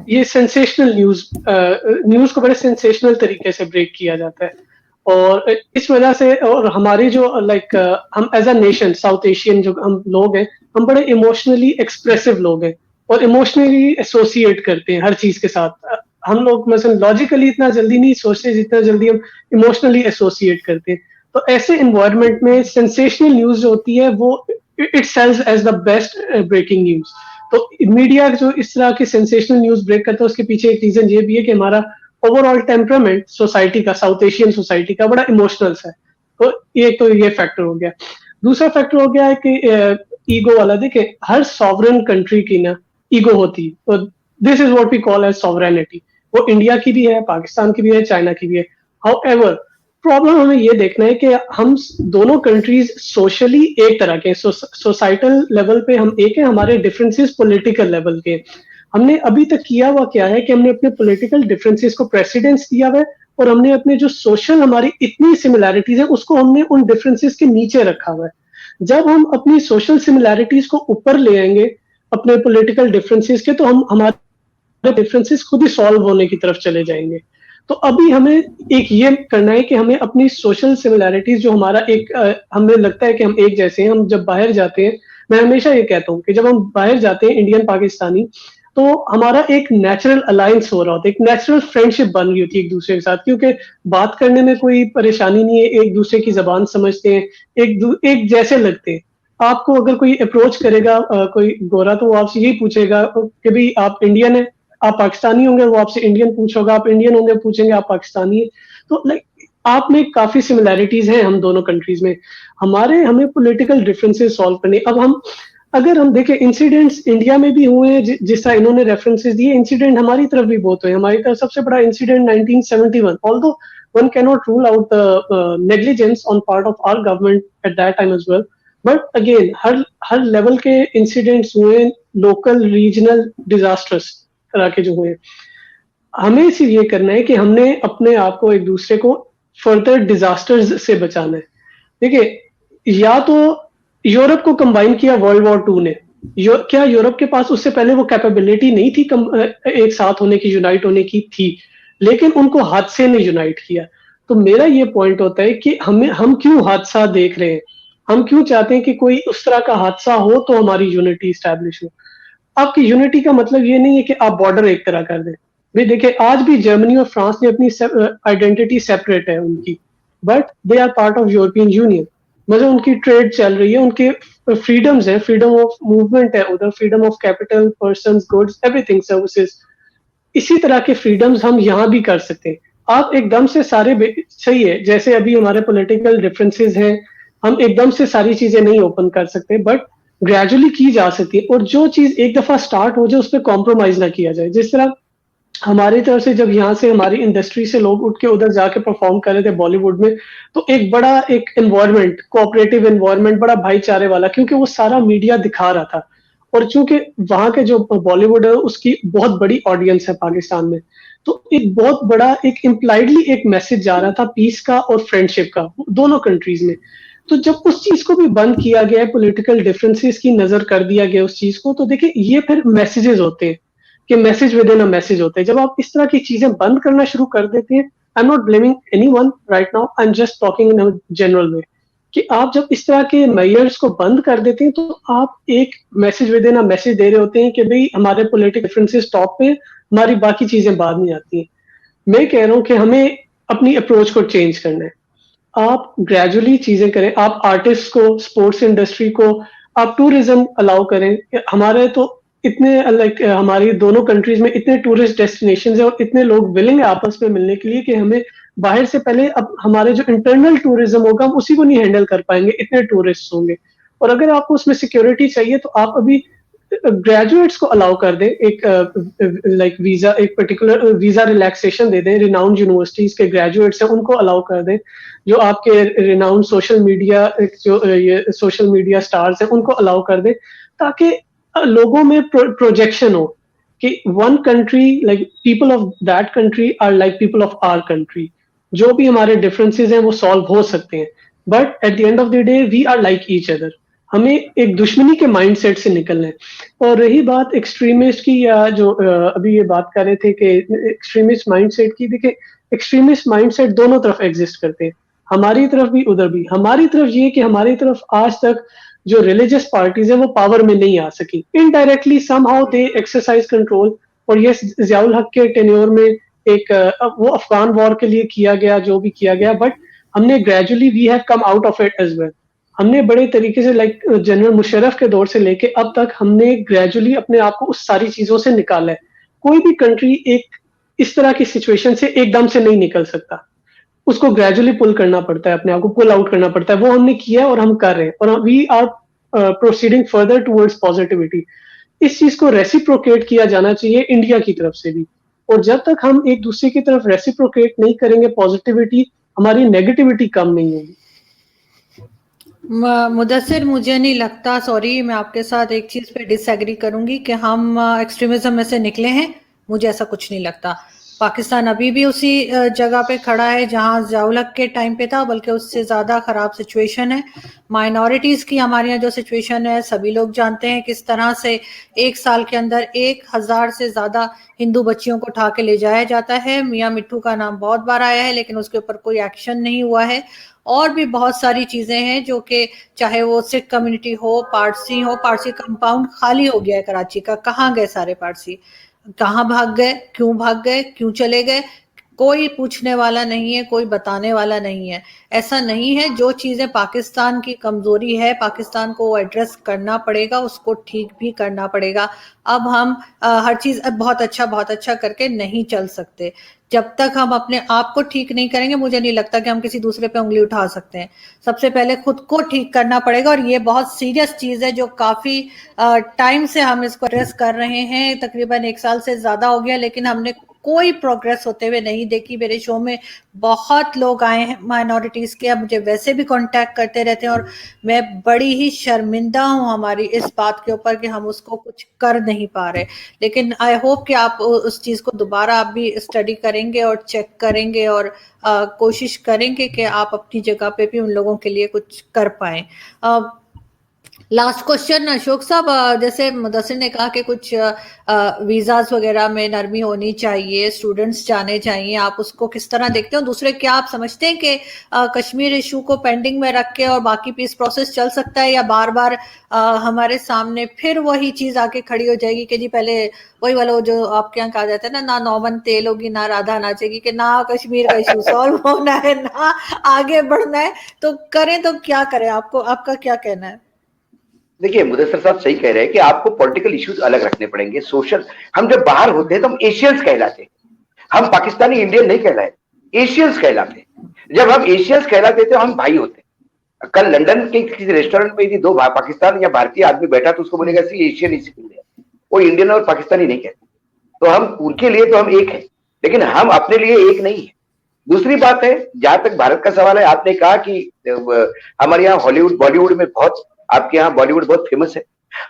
ये सेंसेशनल न्यूज को बड़े सेंसेशनल तरीके से ब्रेक किया जाता है और इस वजह से, और हमारी जो हम as a nation South Asian जो हम लोग हैं, हम बड़े इमोशनली एक्सप्रेसिव लोग हैं और इमोशनली एसोसिएट करते हैं हर चीज के साथ। हम लोग मतलब लॉजिकली इतना जल्दी नहीं सोचते जितना जल्दी हम इमोशनली एसोसिएट करते हैं। तो ऐसे इन्वायरमेंट में सेंसेशनल न्यूज जो होती है वो it sells as the best breaking news. तो मीडिया जो इस तरह की सेंसेशनल न्यूज ब्रेक करता है उसके पीछे एक रीजन ये भी है कि हमारा ओवरऑल टेम्परामेंट सोसाइटी का, साउथ एशियन सोसाइटी का बड़ा इमोशनल है। तो ये फैक्टर हो गया। दूसरा फैक्टर हो गया है कि ईगो वाला। देखिए हर सॉवरेन कंट्री की ना ईगो होती है, तो this is what we call as sovereignty. वो इंडिया की भी है, पाकिस्तान की भी है, चाइना की भी है। हाउएवर प्रॉब्लम हमें ये देखना है कि हम दोनों कंट्रीज सोशली एक तरह के, सोसाइटल लेवल पे हम एक है, हमारे डिफरेंसेस पॉलिटिकल लेवल के। हमने अभी तक किया हुआ क्या है कि हमने अपने पॉलिटिकल डिफरेंसेस को प्रेसिडेंस दिया हुआ है और हमने अपने जो सोशल हमारी इतनी सिमिलैरिटीज है उसको हमने उन डिफरेंसेस के नीचे रखा हुआ है। जब हम अपनी सोशल सिमिलैरिटीज को ऊपर ले आएंगे अपने पॉलिटिकल डिफरेंसेस के, तो हम हमारे डिफरेंसेस खुद ही सॉल्व होने की तरफ चले जाएंगे। तो अभी हमें एक ये करना है कि हमें अपनी सोशल सिमिलैरिटीज जो हमारा हमें लगता है कि हम एक जैसे हैं, हम जब बाहर जाते हैं, मैं हमेशा ये कहता हूँ कि जब हम बाहर जाते हैं इंडियन पाकिस्तानी, तो हमारा एक नेचुरल अलायंस हो रहा होता है, एक नेचुरल फ्रेंडशिप बन रही होती है एक दूसरे के साथ, क्योंकि बात करने में कोई परेशानी नहीं है, एक दूसरे की जबान समझते हैं, एक जैसे लगते हैं। आपको अगर कोई अप्रोच करेगा कोई गोरा, तो वो आपसे यही पूछेगा कि भाई आप इंडियन है, आप पाकिस्तानी होंगे, वो आपसे इंडियन पूछोगा, आप इंडियन होंगे, पूछेंगे आप पाकिस्तानी है। तो आप में काफी सिमिलैरिटीज हैं हम दोनों कंट्रीज में। हमें पॉलिटिकल डिफरेंसेस सॉल्व करने। अब अगर हम देखें इंसिडेंट्स इंडिया में भी हुए हैं, जिस तरह इन्होंने रेफरेंसेस दिए, इंसिडेंट हमारी तरफ भी बहुत हुए। हमारी तरफ सबसे बड़ा incident 1971, although one cannot rule out the negligence on part of our government at that time as well, but again her level के इंसिडेंट्स हुए, लोकल रीजनल डिजास्टर्स तरह के जो हुए। हमें सिर्फ ये करना है कि हमने अपने आप को एक दूसरे को फर्दर डिजास्टर्स से बचाना है। देखिए या तो यूरोप को कंबाइन किया वर्ल्ड वॉर 2 ने, क्या यूरोप के पास उससे पहले वो कैपेबिलिटी नहीं थी एक साथ होने की, यूनाइट होने की थी, लेकिन उनको हादसे ने यूनाइट किया। तो मेरा ये पॉइंट होता है कि हम क्यों हादसा देख रहे हैं, हम क्यों चाहते हैं कि कोई उस तरह का हादसा हो तो हमारी यूनिटी स्टैब्लिश हो। आपकी यूनिटी का मतलब ये नहीं है कि आप बॉर्डर एक तरह कर दें। भाई देखिए आज भी जर्मनी और फ्रांस ने अपनी आइडेंटिटी सेपरेट है उनकी, but they are part of European Union. मतलब उनकी ट्रेड चल रही है, उनके फ्रीडम्स है, फ्रीडम ऑफ मूवमेंट है उधर, freedom of capital, persons, goods, everything, services. इसी तरह के फ्रीडम्स हम यहाँ भी कर सकते हैं। आप एकदम से सारे सही है, जैसे अभी हमारे पॉलिटिकल डिफरेंसेस हैं, हम एकदम से सारी चीजें नहीं ओपन कर सकते, बट ग्रेजुअली की जा सकती है। और जो चीज एक दफा स्टार्ट हो जाए उस पर कॉम्प्रोमाइज ना किया जाए। जिस तरह हमारी तरफ से जब यहाँ से हमारी इंडस्ट्री से लोग उठ के उधर जाके परफॉर्म कर रहे थे बॉलीवुड में, तो एक बड़ा एक एनवायरनमेंट, कोऑपरेटिव एनवायरनमेंट, बड़ा भाईचारे वाला, क्योंकि वो सारा मीडिया दिखा रहा था। और चूंकि वहां के जो बॉलीवुड है उसकी बहुत बड़ी ऑडियंस है पाकिस्तान में, तो एक बहुत बड़ा एक इम्प्लाइडली एक मैसेज जा रहा था पीस का और फ्रेंडशिप का दोनों कंट्रीज में। तो जब उस चीज को भी बंद किया गया है, पॉलिटिकल डिफरेंसेस की नजर कर दिया गया उस चीज को, तो देखिए ये फिर मैसेजेस होते हैं कि message within a message होते हैं। जब आप इस तरह की चीजें बंद करना शुरू कर देते हैं, I am not blaming anyone right now, I am just talking in a general वे, कि आप जब इस तरह के मेयर्स को बंद कर देते हैं तो आप एक message within a message दे रहे होते हैं कि भाई हमारे पॉलिटिकल डिफरेंसेस टॉप पे, हमारी बाकी चीजें बाद में आती हैं। मैं कह रहा हूँ कि हमें अपनी अप्रोच को चेंज करना है। आप ग्रेजुअली चीजें करें, आप आर्टिस्ट को, स्पोर्ट्स इंडस्ट्री को, आप टूरिज्म अलाउ करें। हमारे तो इतने लाइक हमारी दोनों कंट्रीज में इतने टूरिस्ट डेस्टिनेशंस हैं और इतने लोग विलिंग है आपस में मिलने के लिए कि हमें बाहर से पहले अब हमारे जो इंटरनल टूरिज्म होगा हम उसी को नहीं हैंडल कर पाएंगे, इतने टूरिस्ट होंगे। और अगर आपको उसमें सिक्योरिटी चाहिए तो आप अभी ग्रेजुएट्स को अलाउ कर दें, एक लाइक वीजा, एक पर्टिकुलर वीजा रिलैक्सेशन दे दें। रिनाउंड यूनिवर्सिटीज के ग्रेजुएट्स हैं उनको अलाउ कर दें, जो आपके रिनाउंड सोशल मीडिया, जो ये सोशल मीडिया स्टार्स हैं उनको अलाउ कर दें, ताकि लोगों में प्रोजेक्शन हो कि one country, like people of that country are like people of our country. जो भी हमारे डिफरेंसेस हैं वो सॉल्व हो सकते हैं, but at the end of the day we are like each other. हमें एक दुश्मनी के माइंडसेट से निकलना है। और रही बात एक्सट्रीमिस्ट की, या जो अभी ये बात कर रहे थे कि एक्सट्रीमिस्ट माइंडसेट की, देखिए एक्सट्रीमिस्ट माइंडसेट दोनों तरफ एग्जिस्ट करते हैं, हमारी तरफ भी उधर भी। हमारी तरफ ये कि हमारी तरफ आज तक जो रिलीजियस पार्टीज है वो पावर में नहीं आ सकी, indirectly somehow they exercise control. और ये जियाउल हक के टेन्योर में एक वो अफगान वॉर के लिए किया गया जो भी किया गया, बट हमने gradually we have come out of it as well. हमने बड़े तरीके से लाइक जनरल मुशर्रफ के दौर से लेके अब तक हमने ग्रेजुअली अपने आप को उस सारी चीजों से निकाला है। कोई भी कंट्री एक इस तरह की सिचुएशन से एकदम से नहीं निकल सकता, उसको ग्रेजुअली पुल करना पड़ता है, अपने आप को पुल आउट करना पड़ता है। वो हमने किया और हम कर रहे हैं, और we are proceeding further towards positivity. इस चीज को रेसिप्रोकेट किया जाना चाहिए इंडिया की तरफ से भी। और जब तक हम एक दूसरे की तरफ रेसिप्रोकेट नहीं करेंगे पॉजिटिविटी, हमारी नेगेटिविटी कम नहीं होगी। मुदस्सिर, मुझे नहीं लगता, सॉरी मैं आपके साथ एक चीज पे डिसएग्री करूंगी कि हम एक्सट्रीमिज्म में से निकले हैं। मुझे ऐसा कुछ नहीं लगता। पाकिस्तान अभी भी उसी जगह पे खड़ा है जहां जियाउल हक के टाइम पे था, बल्कि उससे ज्यादा खराब सिचुएशन है। माइनॉरिटीज की हमारे यहाँ जो सिचुएशन है सभी लोग जानते हैं, किस तरह से एक साल के अंदर 1000 से ज्यादा हिंदू बच्चियों को उठा के ले जाया जाता है। मियां मिट्ठू का नाम बहुत बार आया है, लेकिन उसके ऊपर कोई एक्शन नहीं हुआ है। और भी बहुत सारी चीजें हैं जो कि चाहे वो सिख कम्युनिटी हो, पारसी कंपाउंड खाली हो गया है कराची का। कहाँ गए सारे पारसी? कहाँ भाग गए? क्यों चले गए? कोई पूछने वाला नहीं है, कोई बताने वाला नहीं है। ऐसा नहीं है। जो चीजें पाकिस्तान की कमजोरी है, पाकिस्तान को एड्रेस करना पड़ेगा, उसको ठीक भी करना पड़ेगा। अब हम हर चीज बहुत अच्छा करके नहीं चल सकते। जब तक हम अपने आप को ठीक नहीं करेंगे, मुझे नहीं लगता कि हम किसी दूसरे पे उंगली उठा सकते हैं। सबसे पहले खुद को ठीक करना पड़ेगा, और ये बहुत सीरियस चीज है जो काफी टाइम से हम इसको एड्रेस कर रहे हैं। तकरीबन 1 साल से ज्यादा हो गया, लेकिन हमने कोई प्रोग्रेस होते हुए नहीं देखी। मेरे शो में बहुत लोग आए हैं माइनॉरिटीज के, मुझे वैसे भी कांटेक्ट करते रहते हैं, और मैं बड़ी ही शर्मिंदा हूं हमारी इस बात के ऊपर कि हम उसको कुछ कर नहीं पा रहे। लेकिन आई होप कि आप उस चीज को दोबारा आप भी स्टडी करेंगे और चेक करेंगे, और कोशिश करेंगे कि आप अपनी जगह पे भी उन लोगों के लिए कुछ कर पाए। लास्ट क्वेश्चन अशोक साहब, जैसे मुदस्सिर ने कहा कि कुछ वीजाज वगैरह में नरमी होनी चाहिए, स्टूडेंट्स जाने चाहिए, आप उसको किस तरह देखते हो? दूसरे, क्या आप समझते हैं कि कश्मीर इशू को पेंडिंग में रख के और बाकी पीस प्रोसेस चल सकता है, या बार बार हमारे सामने फिर वही चीज आके खड़ी हो जाएगी कि जी पहले वही वाला जो आपके यहाँ कहा जाता है ना नौबन तेल होगी ना राधा नाचेगी, कि ना कश्मीर का इशू सॉल्व होना है ना आगे बढ़ना है, तो करें तो क्या करें? आपका क्या कहना है? देखिए, मुदस्सिर साहब सही कह रहे हैं कि आपको पॉलिटिकल इश्यूज अलग रखने पड़ेंगे। सोशल, हम जब बाहर होते हैं तो हम एशियंस कहलाते हैं, हम पाकिस्तानी इंडियन नहीं कहलाए, एशियंस कहलाते हैं। जब हम एशियंस कहलाते तो हम भाई होते। कल लंदन के किसी रेस्टोरेंट में यदि 2 पाकिस्तान या भारतीय आदमी बैठा तो उसको बोलेगा सी एशियन इज इंडिया, वो इंडियन और पाकिस्तानी नहीं कहते। तो हम उनके लिए तो हम एक है, लेकिन हम अपने लिए एक नहीं है। दूसरी बात है, जहां तक भारत का सवाल है, आपने कहा कि हमारे यहाँ हॉलीवुड बॉलीवुड में बहुत, आपके यहाँ बॉलीवुड बहुत फेमस है।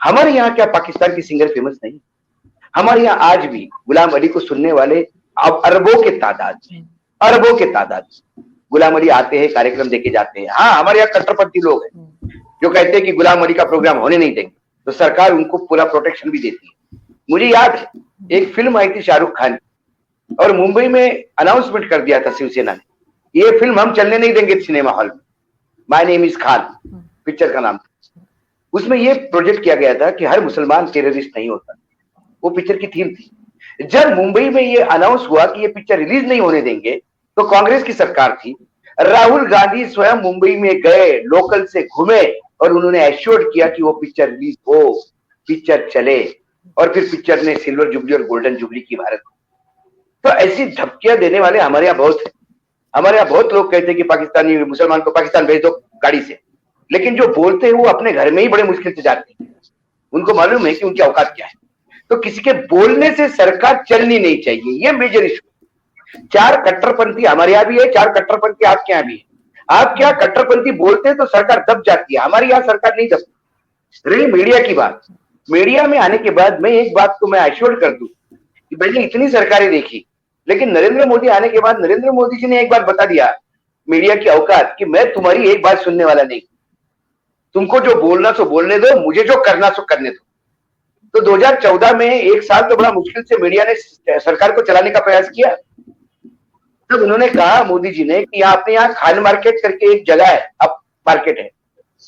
हमारे यहाँ क्या पाकिस्तान की सिंगर फेमस नहीं? हमारे यहाँ आज भी गुलाम अली को सुनने वाले अब अरबों के तादाद, गुलाम अली आते हैं, कार्यक्रम देके जाते हैं। हाँ, हमारे यहाँ कट्टरपंथी लोग हैं जो कहते हैं कि गुलाम अली का प्रोग्राम होने नहीं देंगे, तो सरकार उनको पूरा प्रोटेक्शन भी देती है। मुझे याद है एक फिल्म आई थी शाहरुख खान की, और मुंबई में अनाउंसमेंट कर दिया था शिवसेना ने, ये फिल्म हम चलने नहीं देंगे सिनेमा हॉल में। My name is Khan picture का नाम। उसमें ये प्रोजेक्ट किया गया था कि हर मुसलमान टेररिस्ट नहीं होता, वो पिक्चर की थीम थी। जब मुंबई में ये अनाउंस हुआ कि ये पिक्चर रिलीज नहीं होने देंगे, तो कांग्रेस की सरकार थी, राहुल गांधी स्वयं मुंबई में गए, लोकल से घूमे और उन्होंने एश्योर्ड किया कि वो पिक्चर रिलीज हो, पिक्चर चले, और फिर पिक्चर ने सिल्वर जुबली और गोल्डन जुबली की भारत को। तो ऐसी धमकियां देने वाले हमारे यहाँ बहुत है। हमारे यहाँ बहुत लोग कहते हैं कि पाकिस्तानी मुसलमान को पाकिस्तान भेज दो गाड़ी से, लेकिन जो बोलते हैं वो अपने घर में ही बड़े मुश्किल से जाते हैं, उनको मालूम है कि उनकी औकात क्या है। तो किसी के बोलने से सरकार चलनी नहीं चाहिए, ये मेजर इशू। चार कट्टरपंथी हमारे यहाँ भी है, चार कट्टरपंथी आपके यहाँ भी है। आप क्या कट्टरपंथी बोलते हैं तो सरकार दब जाती है, हमारी यहाँ सरकार नहीं दबती। रही मीडिया की बात, मीडिया में आने के बाद मैं एक बात को मैं एश्योर कर दूं कि मैंने इतनी सरकारें देखी, लेकिन नरेंद्र मोदी आने के बाद नरेंद्र मोदी जी ने एक बात बता दिया मीडिया की औकात, कि मैं तुम्हारी एक बात सुनने वाला नहीं, तुमको जो बोलना सो बोलने दो, मुझे जो करना सो करने दो। तो 2014 में एक साल तो बड़ा मुश्किल से मीडिया ने सरकार को चलाने का प्रयास किया। तब उन्होंने कहा मोदी जी ने कि अपने यहाँ खान मार्केट करके एक जगह है, अब मार्केट है,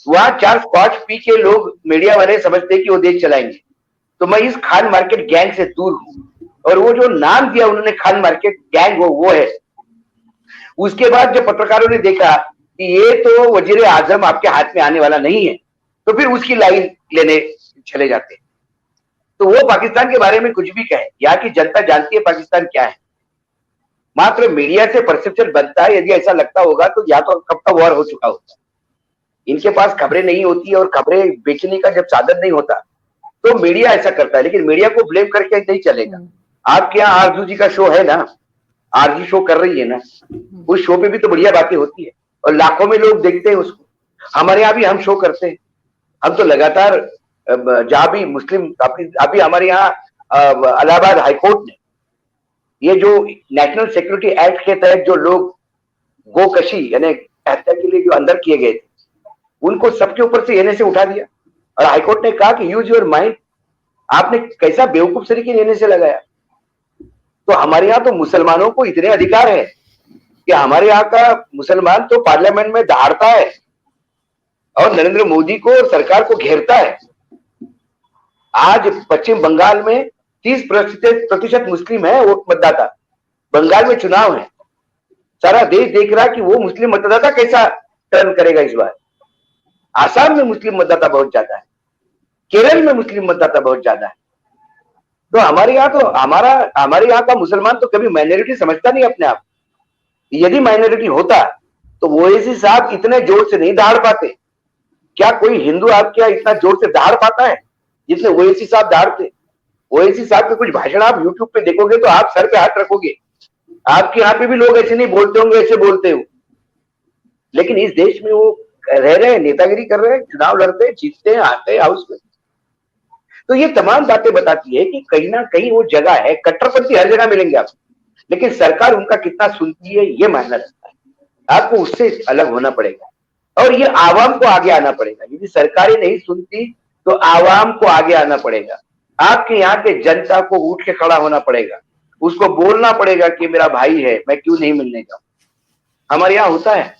वहां 4 स्कॉच पी के लोग मीडिया वाले समझते कि वो देश चलाएंगे, तो मैं इस खान मार्केट गैंग से दूर हूं। और वो जो नाम दिया उन्होंने खान मार्केट गैंग, वो है। उसके बाद जब पत्रकारों ने देखा कि ये तो वजीर आजम आपके हाथ में आने वाला नहीं है, तो फिर उसकी लाइन लेने चले जाते। तो वो पाकिस्तान के बारे में कुछ भी कहे, यहाँ की जनता जानती है पाकिस्तान क्या है। मात्र मीडिया से परसेप्शन बनता है। यदि ऐसा लगता होगा तो या तो कब का वॉर हो चुका होता। इनके पास खबरें नहीं होती और खबरें बेचने का जब साधन नहीं होता तो मीडिया ऐसा करता है, लेकिन मीडिया को ब्लेम करके नहीं चलेगा। आपके यहाँ आरजू जी का शो है ना, आरजू शो कर रही है ना, उस शो पे भी तो बढ़िया बातें होती है और लाखों में लोग देखते हैं उसको। हमारे यहाँ भी हम शो करते हैं, हम तो लगातार जहां भी मुस्लिम, अभी हमारे यहाँ इलाहाबाद हाईकोर्ट ने ये जो नेशनल सिक्योरिटी एक्ट के तहत जो लोग गोकशी यानी हत्या के लिए जो अंदर किए गए थे, उनको सबके ऊपर से एनए से उठा दिया। और हाईकोर्ट ने कहा कि यूज योर माइंड, आपने कैसा बेवकूफ तरीके एनए से लगाया। तो हमारे यहाँ तो मुसलमानों को इतने अधिकार है कि हमारे यहाँ का मुसलमान तो पार्लियामेंट में दहाड़ता है और नरेंद्र मोदी को और सरकार को घेरता है। आज पश्चिम बंगाल में 30% मुस्लिम है वोट मतदाता। बंगाल में चुनाव है, सारा देश देख रहा कि वो मुस्लिम मतदाता कैसा टर्न करेगा इस बार। आसाम में मुस्लिम मतदाता बहुत ज्यादा है, केरल में मुस्लिम मतदाता बहुत ज्यादा है। तो हमारे यहाँ तो हमारे यहाँ का मुसलमान तो कभी माइनॉरिटी समझता नहीं अपने आप। यदि माइनॉरिटी होता तो ओवैसी साहब इतने जोर से नहीं दहाड़ पाते। क्या कोई हिंदू आपके यहाँ इतना जोर से दहाड़ पाता है जितने ओवैसी साहब दहाड़ते? ओवैसी साहब के कुछ भाषण आप यूट्यूब पे देखोगे तो आप सर पे हाथ रखोगे। आपके यहाँ पे भी लोग ऐसे नहीं बोलते होंगे, ऐसे बोलते हो, लेकिन इस देश में वो रह रहे हैं, नेतागिरी कर रहे हैं, चुनाव लड़ते हैं, जीतते हैं, आते हैं हाउस में। तो ये तमाम बातें बताती है कि कहीं ना कहीं वो जगह है। कट्टरपंथी हर जगह मिलेंगे आपको, लेकिन सरकार उनका कितना सुनती है ये मायना रखता है। आपको उससे अलग होना पड़ेगा और ये आवाम को आगे आना पड़ेगा। यदि सरकारें नहीं सुनती तो आवाम को आगे आना पड़ेगा। आपके यहाँ के जनता को उठ के खड़ा होना पड़ेगा, उसको बोलना पड़ेगा कि मेरा भाई है, मैं क्यों नहीं मिलने जाऊं। हमारे यहाँ होता है,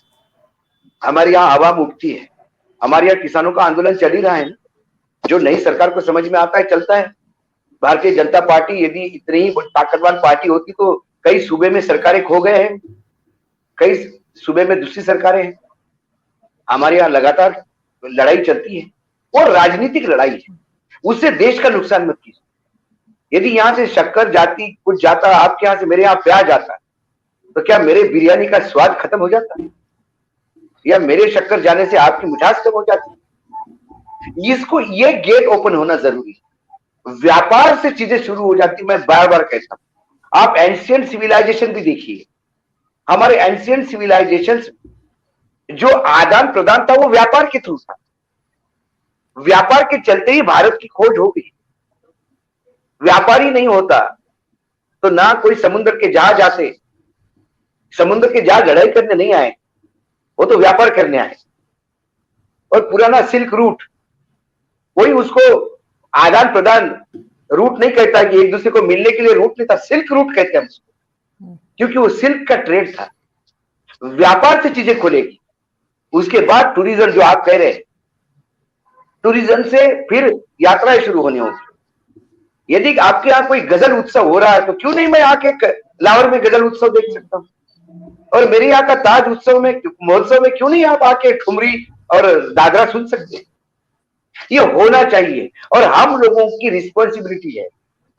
हमारे यहाँ आवाम उठती है, हमारे यहाँ किसानों का आंदोलन चल ही रहा है। जो नई सरकार को समझ में आता है चलता है। भारतीय जनता पार्टी यदि इतनी ही ताकतवर पार्टी होती तो कई सूबे में सरकारें खो गए हैं, कई सूबे में दूसरी सरकारें हैं। हमारे यहाँ लगातार लड़ाई चलती है और राजनीतिक लड़ाई है, उससे देश का नुकसान मत कीजिए। यदि यहाँ से शक्कर जाती कुछ जाता, आपके यहाँ से मेरे यहाँ प्याज आता, तो क्या मेरे बिरयानी का स्वाद खत्म हो जाता या मेरे शक्कर जाने से आपकी मिठास कम हो जाती? इसको ये गेट ओपन होना जरूरी है। व्यापार से चीजें शुरू हो जाती। मैं बार बार कहता हूं, आप एंशिएंट सिविलाइजेशन भी देखिए। हमारे एंशिएंट सिविलाइजेशन जो आदान प्रदान था वो व्यापार के थ्रू था। व्यापार के चलते ही भारत की खोज हो गई। व्यापार ही नहीं होता तो ना कोई समुद्र के जहाज आते, समुद्र के जहाज लड़ाई करने नहीं आए, वो तो व्यापार करने आए। और पुराना सिल्क रूट, कोई उसको आदान प्रदान रूट नहीं कहता कि एक दूसरे को मिलने के लिए रूट नहीं था, सिल्क रूट कहते हैं उसको, क्योंकि वो सिल्क का ट्रेड था। व्यापार से चीजें खुलेगी, उसके बाद टूरिज्म जो आप कह रहे हैं, टूरिज्म से फिर यात्राएं शुरू होनी होगी। यदि आपके यहाँ कोई गजल उत्सव हो रहा है तो क्यों नहीं मैं आके लाहौर में गजल उत्सव देख सकता हूँ, और मेरे यहाँ का ताज उत्सव में, महोत्सव में क्यों नहीं आप आके ठुमरी और दादरा सुन सकते। ये होना चाहिए और हम लोगों की रिस्पॉन्सिबिलिटी है।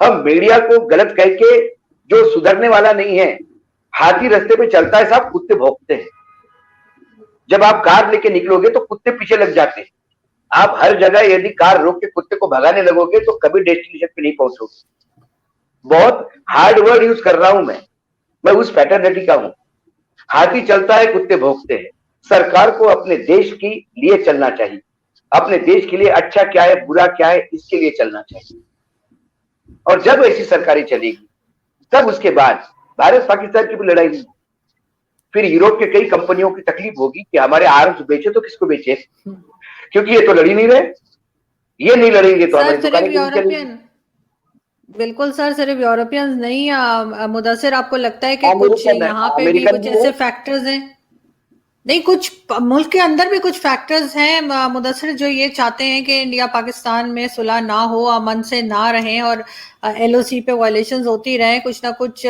हम मीडिया को गलत कह के, जो सुधरने वाला नहीं है, हाथी रास्ते पे चलता है साहब, कुत्ते भौंकते हैं। जब आप कार लेके निकलोगे तो कुत्ते पीछे लग जाते हैं। आप हर जगह यदि कार रोक के कुत्ते को भगाने लगोगे तो कभी डेस्टिनेशन पे नहीं पहुंचोगे। बहुत हार्ड वर्ड यूज कर रहा हूं मैं उस फैटर्निटी का हूं। हाथी चलता है, कुत्ते भौंकते हैं। सरकार को अपने देश के लिए चलना चाहिए, अपने देश के लिए अच्छा क्या है बुरा क्या है इसके लिए चलना चाहिए। और जब ऐसी सरकारें चलेगी तब उसके बाद भारत पाकिस्तान की भी लड़ाई नहीं, फिर यूरोप के कई कंपनियों की तकलीफ होगी कि हमारे आर्म्स बेचे तो किसको बेचे, क्योंकि ये तो लड़ ही नहीं रहे, ये नहीं लड़ेंगे तो हमारी दुकानें नहीं चलेंगी। बिल्कुल सर, सिर्फ यूरोपियंस नहीं, मुदस्सिर आपको लगता है कि कुछ यहाँ पे भी कुछ ऐसे फैक्टर्स हैं, नहीं कुछ मुल्क के अंदर भी कुछ फैक्टर्स हैं मुदस्सिर, जो ये चाहते हैं कि इंडिया पाकिस्तान में सुलह ना हो, अमन से ना रहें और LOC पे वायलेशंस होती रहें, कुछ ना कुछ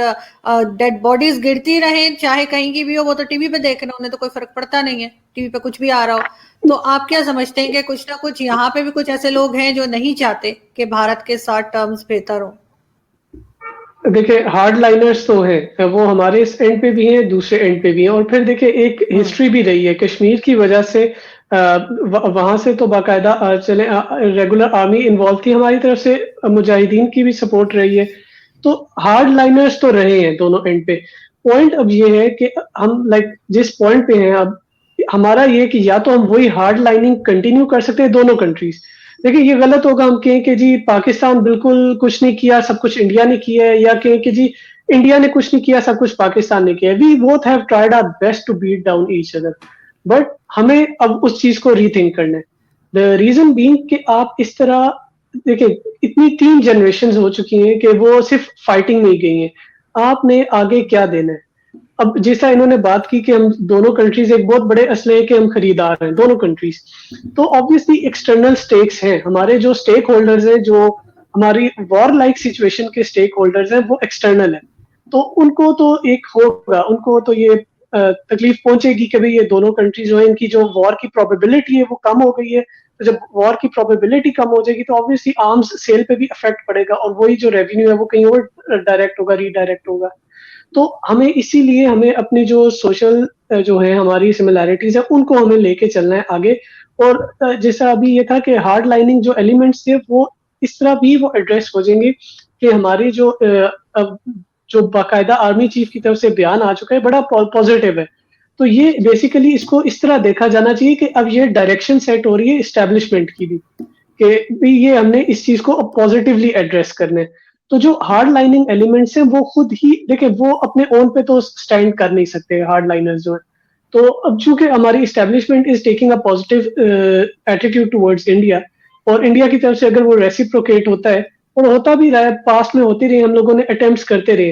डेड बॉडीज गिरती रहें, चाहे कहीं की भी हो। वो तो टीवी पे देख रहे हैं, उन्हें तो कोई फर्क पड़ता नहीं है, टीवी पे कुछ भी आ रहा हो। तो आप क्या समझते हैं कि कुछ ना कुछ यहाँ पे भी कुछ ऐसे लोग हैं जो नहीं चाहते कि भारत के साथ टर्म्स बेहतर हो? देखिए, हार्ड लाइनर्स तो हैं, वो हमारे इस एंड पे भी हैं, दूसरे एंड पे भी हैं। और फिर देखिए, एक हिस्ट्री भी रही है कश्मीर की वजह से, वहां से तो बाकायदा चले रेगुलर आर्मी इन्वॉल्व थी, हमारी तरफ से मुजाहिदीन की भी सपोर्ट रही है। तो हार्ड लाइनर्स तो रहे हैं दोनों एंड पे। पॉइंट अब ये है कि हम जिस पॉइंट पे हैं अब, हमारा ये कि या तो हम वही हार्ड लाइनिंग कंटिन्यू कर सकते हैं दोनों कंट्रीज। देखिए, ये गलत होगा हम कहें कि जी पाकिस्तान बिल्कुल कुछ नहीं किया, सब कुछ इंडिया ने किया है, या कहें कि जी इंडिया ने कुछ नहीं किया, सब कुछ पाकिस्तान ने किया है। We both have tried our best to beat down each other, but हमें अब उस चीज को रीथिंक करना है। द रीजन बीइंग कि आप इस तरह देखिए, इतनी 3 जनरेशन हो चुकी हैं कि वो सिर्फ फाइटिंग में ही गई हैं। आपने आगे क्या देना है? अब जैसा इन्होंने बात की कि हम दोनों कंट्रीज एक बहुत बड़े असले के हम खरीदार हैं दोनों कंट्रीज, तो ऑब्वियसली एक्सटर्नल स्टेक्स हैं, हमारे जो स्टेक होल्डर्स हैं, जो हमारी वॉर लाइक सिचुएशन के स्टेक होल्डर्स हैं, वो एक्सटर्नल है। तो उनको तो एक होगा, उनको तो ये तकलीफ पहुंचेगी कि भाई ये दोनों कंट्रीज जो है, इनकी जो वॉर की प्रोबेबिलिटी है वो कम हो गई है। तो जब वॉर की प्रोबेबिलिटी कम हो जाएगी तो ऑब्वियसली आर्म्स सेल पे भी इफेक्ट पड़ेगा, और वही जो रेवेन्यू है वो कहीं और डायरेक्ट होगा, रीडायरेक्ट होगा। तो हमें इसीलिए हमें अपनी जो सोशल जो है हमारी सिमिलैरिटीज है, उनको हमें लेके चलना है आगे। और जैसा अभी ये था कि हार्ड लाइनिंग जो एलिमेंट्स थे वो इस तरह भी वो एड्रेस हो जाएंगे कि हमारी जो बाकायदा आर्मी चीफ की तरफ से बयान आ चुका है बड़ा पॉजिटिव है। तो ये बेसिकली इसको इस तरह देखा जाना चाहिए कि अब ये डायरेक्शन सेट हो रही है इस्टेब्लिशमेंट की भी, कि ये हमने इस चीज को अब पॉजिटिवली एड्रेस करना है। तो जो हार्ड लाइनिंग एलिमेंट्स हैं वो खुद ही देखिए, वो अपने ओन पे तो स्टैंड कर नहीं सकते हार्ड लाइनर्स जो है। तो अब चूंकि हमारी establishment is taking a positive attitude towards India, और इंडिया की तरफ से अगर वो रेसिप्रोकेट होता है, और होता भी रहा है, पास्ट में होती रही, हम लोगों ने अटेम्प्ट्स करते रहे।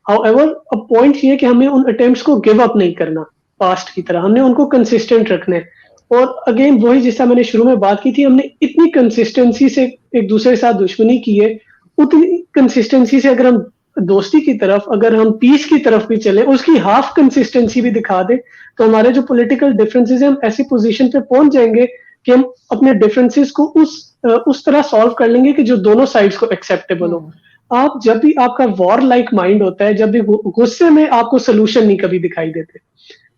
हाउएवर अब पॉइंट ये कि हमें उन अटेम्प्ट्स को गिव अप नहीं करना पास्ट की तरह, हमने उनको कंसिस्टेंट रखना है। और अगेन वही जैसा मैंने शुरू में बात की थी, हमने इतनी कंसिस्टेंसी से एक दूसरे के साथ दुश्मनी की है, उतनी कंसिस्टेंसी से अगर हम दोस्ती की तरफ, अगर हम पीस की तरफ भी चले, उसकी हाफ कंसिस्टेंसी भी दिखा दे, तो हमारे जो पॉलिटिकल डिफरेंसेस हैं, हम ऐसी पोजीशन पे पहुंच जाएंगे कि हम अपने डिफरेंसेस को उस तरह सॉल्व कर लेंगे कि जो दोनों साइड्स को एक्सेप्टेबल हो। आप जब भी आपका वॉर लाइक माइंड होता है, जब भी गुस्से में आपको सोल्यूशन नहीं कभी दिखाई देते,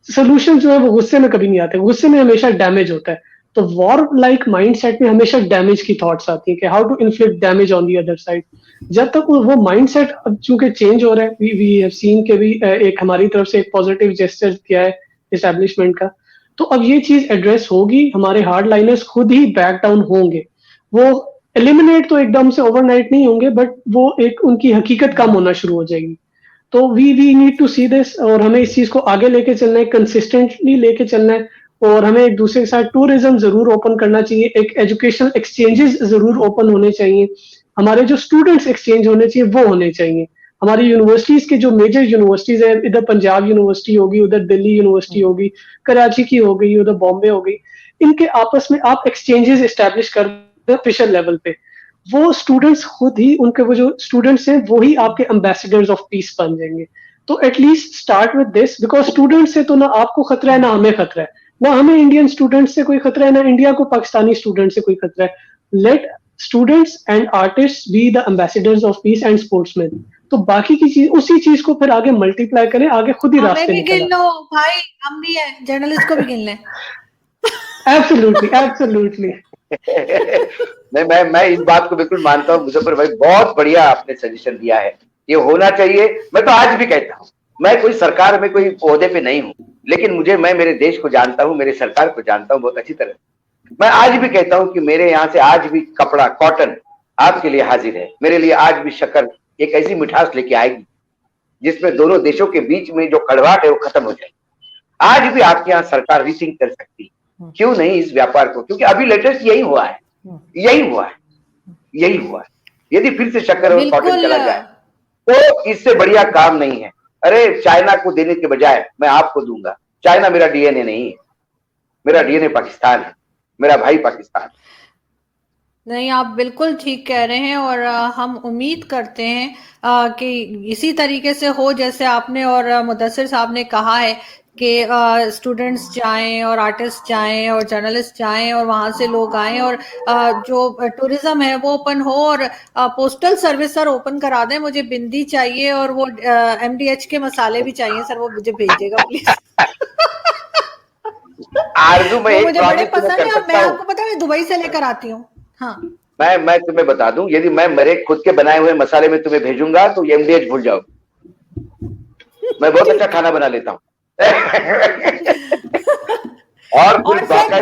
सोल्यूशन जो है वो गुस्से में कभी नहीं आते, गुस्से में हमेशा डैमेज होता है। तो वॉर लाइक माइंड सेट में हमेशा डैमेज की थॉट्स आती है कि how to inflict damage on the other side. जब तक वो माइंड सेट चूंकि चेंज हो रहा है, वी हैव सीन के भी एक हमारी तरफ से एक पॉजिटिव जेस्चर किया है एस्टैब्लिशमेंट का, तो अब ये चीज एड्रेस होगी, हमारे हार्ड लाइनर्स खुद ही बैक डाउन होंगे। वो एलिमिनेट तो एकदम से ओवरनाइट नहीं होंगे, बट वो एक उनकी हकीकत कम होना शुरू हो जाएगी। तो we need to see this, और हमें इस चीज को आगे लेके चलना है, कंसिस्टेंटली लेके चलना है, और हमें एक दूसरे के साथ टूरिज्म जरूर ओपन करना चाहिए, एक एजुकेशनल एक्सचेंजेस जरूर ओपन होने चाहिए, हमारे जो स्टूडेंट्स एक्सचेंज होने चाहिए वो होने चाहिए, हमारी यूनिवर्सिटीज के जो मेजर यूनिवर्सिटीज है, इधर पंजाब यूनिवर्सिटी होगी, उधर दिल्ली यूनिवर्सिटी होगी, कराची की हो गई, उधर बॉम्बे हो गई, इनके आपस में आप एक्सचेंजेस एस्टेब्लिश कर दें ऑफिशियल लेवल पे, वो स्टूडेंट्स खुद ही, उनके वो जो स्टूडेंट्स हैं वो ही आपके एम्बेसडर्स ऑफ पीस बन जाएंगे। तो at least start with this, because student से तो ना आपको खतरा है ना हमें खतरा है, ना हमें इंडियन स्टूडेंट से कोई खतरा है ना इंडिया को पाकिस्तानी स्टूडेंट से कोई खतरा है। Let students and artist be the ambassadors of peace and sportsman. तो बाकी की चीज, उसी चीज को फिर आगे मल्टीप्लाई करें, आगे खुद ही हमें रास्ते भी गिन निकल लो भाई, हम भी हैं, जर्नलिस्ट को भी गिन लें। Absolutely absolutely. मैं इस बात को बिल्कुल मानता हूँ मुजफ्फर भाई, बहुत बढ़िया आपने सजेशन दिया है, ये होना चाहिए। मैं तो आज भी कहता हूँ, मैं कोई सरकार में कोई ओहदे पे नहीं हूँ, लेकिन मैं मेरे देश को जानता हूँ, मेरे सरकार को जानता हूँ बहुत अच्छी तरह। मैं आज भी कहता हूँ कि मेरे यहाँ से आज भी कपड़ा कॉटन आपके लिए हाजिर है, मेरे लिए आज भी शक्कर एक ऐसी मिठास लेके आएगी जिसमें दोनों देशों के बीच में जो कड़वाहट है वो खत्म हो जाए। आज भी आपके यहाँ सरकार रीथिंक कर सकती है, क्यों नहीं इस व्यापार को, क्योंकि अभी लेटेस्ट यही हुआ है, यही हुआ है। यदि फिर से शक्कर और कॉटन चला जाए तो इससे बढ़िया काम नहीं है। अरे चाइना को देने के बजाय मैं आपको दूंगा। चाइना मेरा डीएनए नहीं है, मेरा डीएनए पाकिस्तान है, मेरा भाई पाकिस्तान। नहीं, आप बिल्कुल ठीक कह रहे हैं, और हम उम्मीद करते हैं कि इसी तरीके से हो जैसे आपने और मुदस्सिर साहब ने कहा है कि स्टूडेंट्स जाएं और आर्टिस्ट जाएं और जर्नलिस्ट जाएं और वहां से लोग आएं, और जो टूरिज्म है वो ओपन हो, और पोस्टल सर्विस सर ओपन करा दें। मुझे बिंदी चाहिए और वो MDH के मसाले भी चाहिए सर, वो मुझे भेजिएगा प्लीज। आरजू में वो एक मुझे बड़े प्रॉमिस पसंद कर है, और मैं सकता हूँ। आपको पता है दुबई से लेकर आती हूँ। हाँ, मैं तुम्हें बता दूं, यदि मैं मेरे खुद के बनाए हुए मसाले में तुम्हें भेजूंगा तो MDH भूल जाओ। मैं बहुत अच्छा खाना बना लेता हूँ। और सर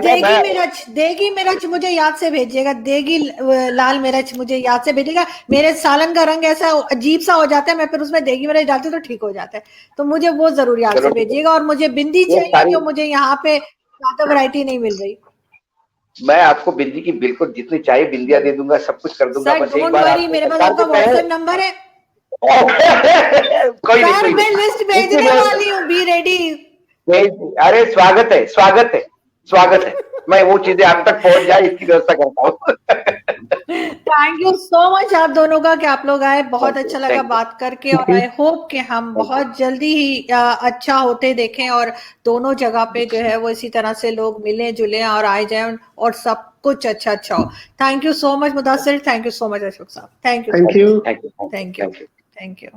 देगी मिर्च मुझे याद से भेजिएगा, देगी लाल मिर्च मुझे याद से भेजिएगा। मेरे सालन का रंग ऐसा अजीब सा हो जाता है, मैं फिर उसमें देगी मिर्च डालती हूँ तो ठीक हो जाता है, तो मुझे वो जरूर याद से भेजिएगा। और मुझे बिंदी चाहिए, जो मुझे यहाँ पे ज्यादा वैरायटी नहीं मिल रही। मैं आपको बिंदी की बिल्कुल जितनी चाहिए बिंदियां दे दूंगा, सब कुछ कर दूंगा। सर बस एक डोंट बार वरी, मेरे पास आपका व्हाट्सएप नंबर है। कोई सर नहीं, मैं लिस्ट भेजने वाली हूँ, बी रेडी। अरे स्वागत है। मैं वो चीजें आप तक पहुंच जाए इसकी व्यवस्था करता हूँ। थैंक यू सो मच आप दोनों का कि आप लोग आए, बहुत अच्छा लगा बात करके, और आई होप कि हम बहुत जल्दी ही अच्छा होते देखें, और दोनों जगह पे जो है वो इसी तरह से लोग मिलें जुलें और आए जाएं, और सब कुछ अच्छा हो। Thank you so much Mudassir, thank you so much Ashok साहब, thank you. Thank you. Thank you.